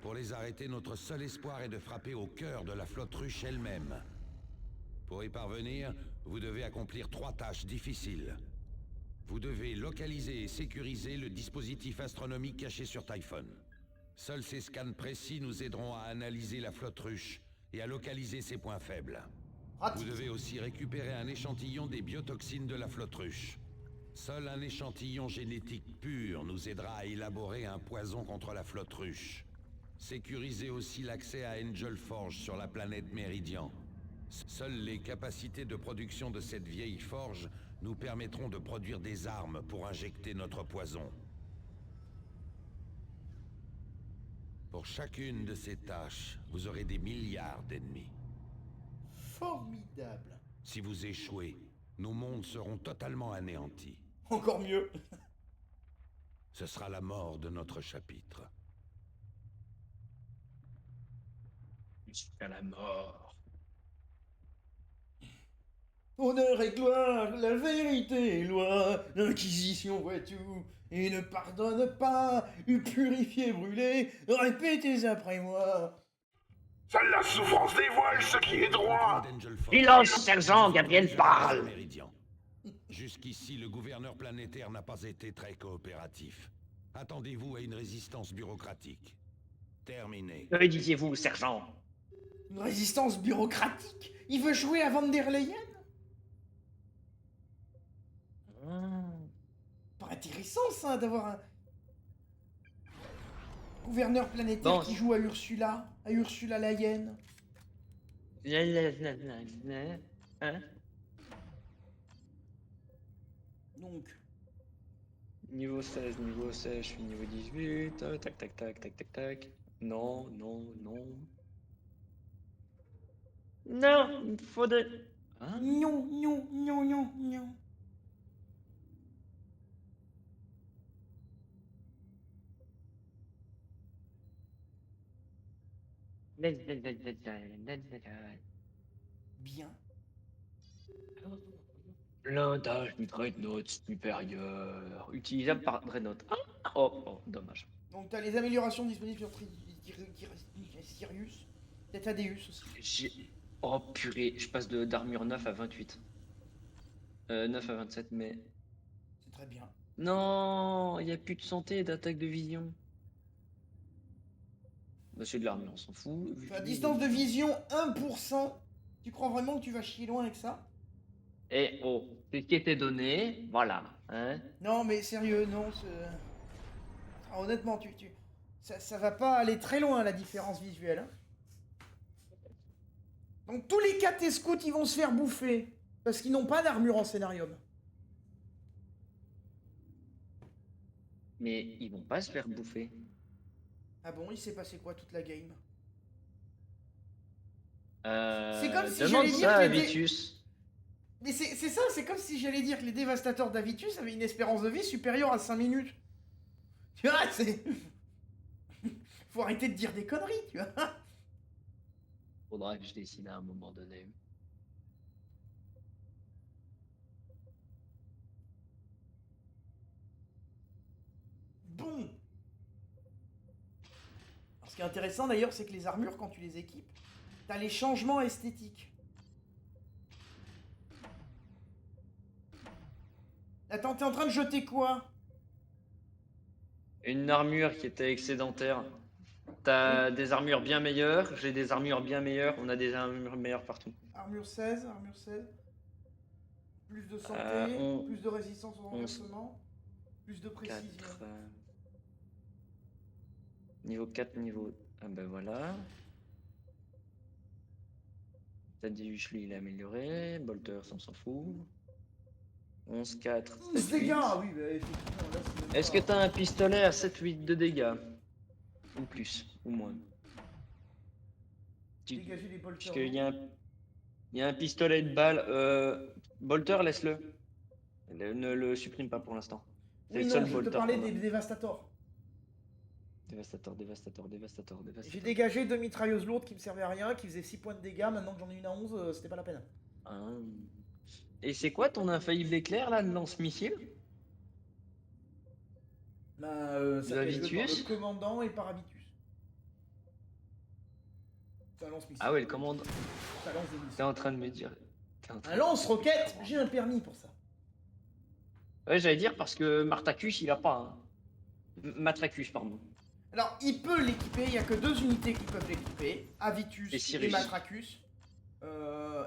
Pour les arrêter, notre seul espoir est de frapper au cœur de la flotte ruche elle-même. Pour y parvenir, vous devez accomplir 3 tâches difficiles. Vous devez localiser et sécuriser le dispositif astronomique caché sur Typhon. Seuls ces scans précis nous aideront à analyser la flotte ruche et à localiser ses points faibles. Vous devez aussi récupérer un échantillon des biotoxines de la flotte ruche. Seul un échantillon génétique pur nous aidera à élaborer un poison contre la flotte ruche. Sécurisez aussi l'accès à Angel Forge sur la planète Méridian. Seules les capacités de production de cette vieille forge nous permettront de produire des armes pour injecter notre poison. Pour chacune de ces tâches, vous aurez des milliards d'ennemis. Formidable. Si vous échouez, nos mondes seront totalement anéantis. Encore mieux. Ce sera la mort de notre chapitre. Jusqu'à la mort. Honneur et gloire, la vérité est loi, l'Inquisition voit tout et ne pardonne pas. Purifié, brûlé, répétez après moi. Seule la souffrance dévoile ce qui est droit. Silence, sergent, Gabriel parle. Méridian. Jusqu'ici, le gouverneur planétaire n'a pas été très coopératif. Attendez-vous à une résistance bureaucratique. Terminé. Que disiez-vous, sergent? Une résistance bureaucratique? Il veut jouer à Van der Leyen? Pas intéressant ça d'avoir un gouverneur planétaire Bon. qui joue à Ursula la hyène. Hein? Donc, Niveau 16, je suis niveau 18. Tac, tac, tac, tac, tac, tac. Non, non, non. Non, il faut de... Hein? non, non, non, non, non. Bien. Blindage du Dreadnought supérieur. Utilisable par Dreadnought. Ah, oh, oh, dommage. Donc t'as les améliorations disponibles sur Sirius. Peut-être Adeus aussi. Oh purée, je passe d'armure 9 à 28. 9 à 27, mais... C'est très bien. Non, il n'y a plus de santé et d'attaque de vision. Bah, c'est de l'armure, on s'en fout. À distance de vision 1%. Tu crois vraiment que tu vas chier loin avec ça? Et oh, c'est ce qui était donné, voilà. Hein? Non mais sérieux, non, Ah, honnêtement, ça va pas aller très loin la différence visuelle. Hein. Donc tous les 4 scouts, ils vont se faire bouffer. Parce qu'ils n'ont pas d'armure en scénarium. Mais ils vont pas se faire bouffer. Ah bon, il s'est passé quoi toute la game? C'est comme si demande j'allais dire ça à que les Vitus. Mais c'est ça, c'est comme si j'allais dire que les dévastateurs d'Avitus avaient une espérance de vie supérieure à 5 minutes. Tu vois, c'est... Faut arrêter de dire des conneries, tu vois. Faudra que je décide à un moment donné. Bon. Alors, ce qui est intéressant d'ailleurs, c'est que les armures, quand tu les équipes, t'as les changements esthétiques. Attends, t'es en train de jeter quoi? Une armure qui était excédentaire. T'as des armures bien meilleures, j'ai des armures bien meilleures, on a des armures meilleures partout. Armure 16, armure 16. Plus de santé, plus de résistance au renversement, plus de précision. 4, niveau 4, niveau... Ah ben voilà. Tadius, lui, il est amélioré. Bolter, on s'en fout. 11, 4, 7, 11 dégâts, 8. oui, bah effectivement, là c'est... Est-ce que t'as un pistolet à 7, 8 de dégâts? Ou plus, ou moins? Dégager les bolters. Parce qu'il y a un pistolet de balle. Bolter, laisse-le. Ne le supprime pas pour l'instant. C'est Oui, le non, seul je te bolter parlais qu'on a. des dévastators. Dévastateur, dévastateur, dévastateur, J'ai dévastateur. dégagé 2 mitrailleuses lourdes qui me servaient à rien, qui faisaient 6 points de dégâts. Maintenant que j'en ai une à 11, c'était pas la peine. Ah. Et c'est quoi ton infaillible éclair là, de lance-missile? Bah, ça peut être joué par Avitus le commandant et par Avitus. Ça lance missile. Ah ouais, le commandant. Ça lance des missiles. T'es en train de me dire. Un lance-roquette, j'ai un permis pour ça. Ouais, j'allais dire parce que Martacus, il a pas. Hein. Matracus, pardon. Alors, il peut l'équiper, il n'y a que 2 unités qui peuvent l'équiper, Avitus Et et Cyrus. Matracus.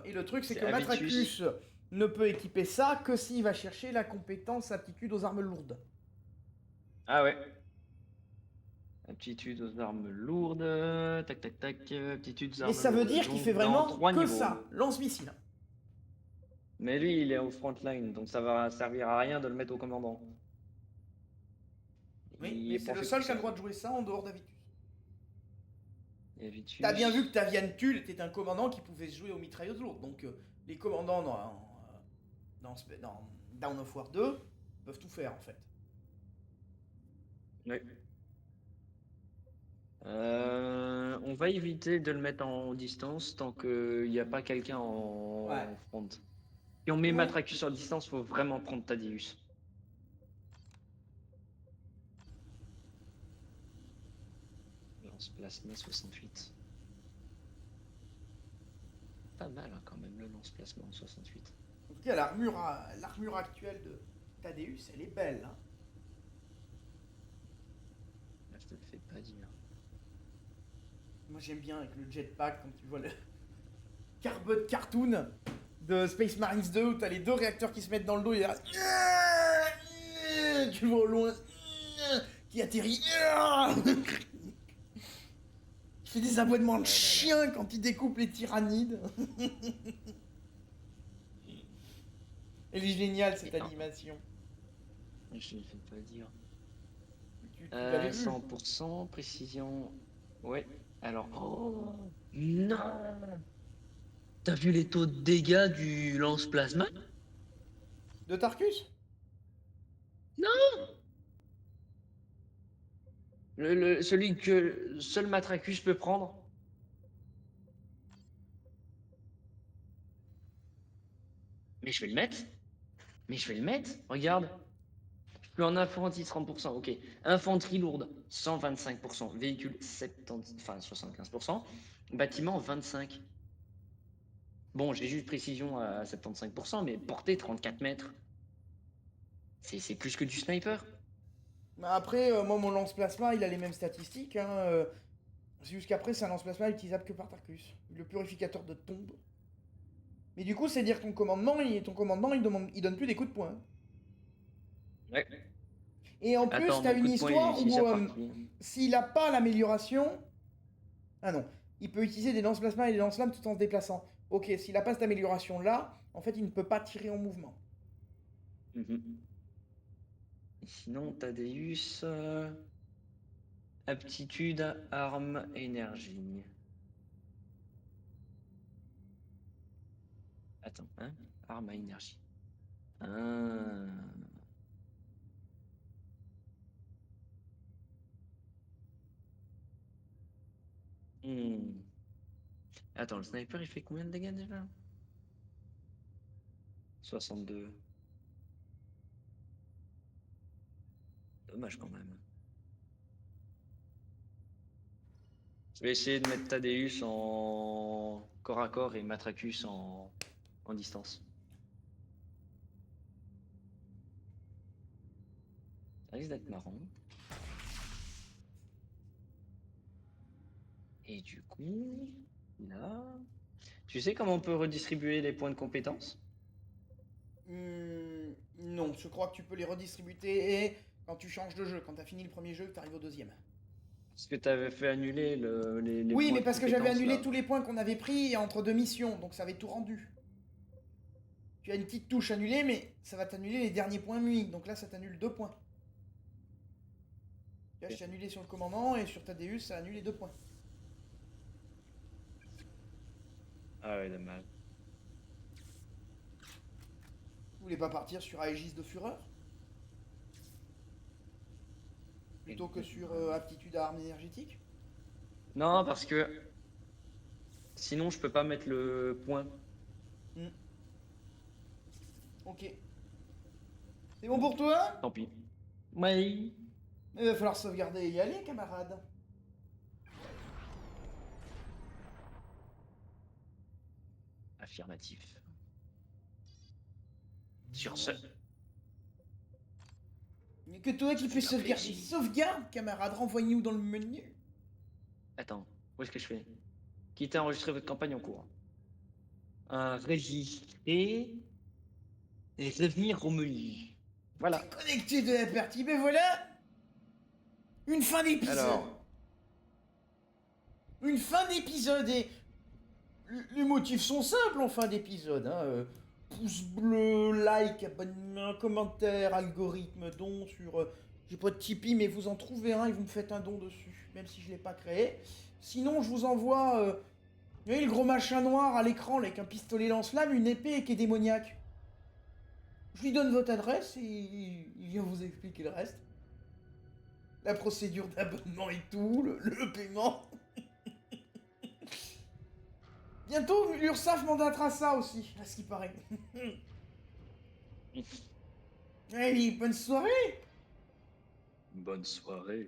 Et le truc, c'est que Avitus. Matracus ne peut équiper ça que s'il va chercher la compétence aptitude aux armes lourdes. Ah ouais. Aptitude aux armes lourdes. Tac, tac, tac. Aptitude aux armes Et ça veut lourdes. dire qu'il Donc, fait dans vraiment 3 que niveaux. ça, lance-missile. Mais lui, il est au front line, donc ça va servir à rien de le mettre au commandant. Oui, Il mais est c'est pas le fait seul pour qui a ça. le droit de jouer ça en dehors d'Avitus. Et Vitus. T'as bien vu que Tavian Tull était un commandant qui pouvait se jouer aux mitrailleuses lourdes, donc les commandants dans Dawn of War 2 peuvent tout faire en fait. Oui. On va éviter de le mettre en distance tant qu'il n'y a pas quelqu'un en front. Si on met Ouais. Matracus en distance, faut vraiment prendre Tadius. Lance-plasma 68. Pas mal hein, quand même le lance-plasma en 68. En tout cas, l'armure actuelle de Thaddeus, elle est belle. Hein. Là, je te le fais pas dire. Moi j'aime bien avec le jetpack quand tu vois le carbone cartoon de Space Marines 2 où t'as les 2 réacteurs qui se mettent dans le dos et là, tu le vois au loin qui atterrit. Il fait des aboiements de chien quand il découpe les tyrannides. Elle est géniale cette animation. Je ne fais pas dire. Tu l'avais vu. 100% précision. Ouais. Alors. Oh non! T'as vu les taux de dégâts du lance-plasma? De Tarkus? Celui que seul Matracus peut prendre? Mais je vais le mettre. Mais je vais le mettre. Regarde. Je suis en infanterie 30%. Ok. Infanterie lourde 125%. Véhicule 75%. Bâtiment 25%. Bon, j'ai juste précision à 75%, mais portée 34 mètres. C'est plus que du sniper. Bah après, moi mon lance-plasma il a les mêmes statistiques. Hein, c'est juste qu'après c'est un lance-plasma utilisable que par Tarkus. Le purificateur de tombe. Mais du coup, c'est dire que ton commandement il donne plus des coups de poing. Ouais. Et en plus, Attends, t'as mon une coup de poing, il est histoire où utilisable par qui? s'il a pas l'amélioration... Ah non, il peut utiliser des lance-plasma et des lance-flammes tout en se déplaçant. Ok, s'il a pas cette amélioration-là, en fait, il ne peut pas tirer en mouvement. Mhm. Et sinon, Thaddeus, aptitude, arme, énergie. Attends, hein? Arme à énergie. Ah. Hmm. Attends, le sniper, il fait combien de dégâts déjà? 62. Dommage quand même. Je vais essayer de mettre Thaddeus en corps à corps et Matracus en distance. Ça risque d'être marrant. Et du coup, là... Tu sais comment on peut redistribuer les points de compétences? Non, je crois que tu peux les redistribuer et quand tu changes de jeu, quand t'as fini le premier jeu, que t'arrives au deuxième. Parce que tu avais fait annuler les Oui, points mais de parce que j'avais compétences, annulé là. tous les points qu'on avait pris entre deux missions, donc ça avait tout rendu. Tu as une petite touche annulée, mais ça va t'annuler les derniers points MUI, donc là ça t'annule 2 points. Là, je t'ai annulé sur le commandant et sur Thaddeus, ça annule les 2 points. Ah ouais, dommage. Vous voulez pas partir sur Aegis de Fureur plutôt que sur aptitude à armes énergétiques? Non, parce que sinon je peux pas mettre le point. Ok. C'est bon pour toi? Tant pis. Oui. Il va falloir sauvegarder et y aller, camarade. Affirmatif. Sur ce. Il n'y a que toi qui peux sauvegarder. Sauvegarde, camarade, renvoie-nous dans le menu. Attends, où est-ce que je fais? Quittez enregistrer votre campagne en cours. Registrer et revenir au menu. Voilà. Connecté de la partie, ben voilà. Une fin d'épisode. Alors. Une fin d'épisode et... Les motifs sont simples en fin d'épisode. Hein. Pouce bleu, like, abonnement, commentaire, algorithme, don sur... j'ai pas de Tipeee, mais vous en trouvez un et vous me faites un don dessus, même si je l'ai pas créé. Sinon, je vous envoie... vous voyez le gros machin noir à l'écran, là, avec un pistolet lance-flamme, une épée et qui est démoniaque. Je lui donne votre adresse et il vient vous expliquer le reste. La procédure d'abonnement et tout, le paiement. Bientôt, l'URSSAF mandatera ça aussi, à ce qui paraît. Allez, bonne soirée. Bonne soirée.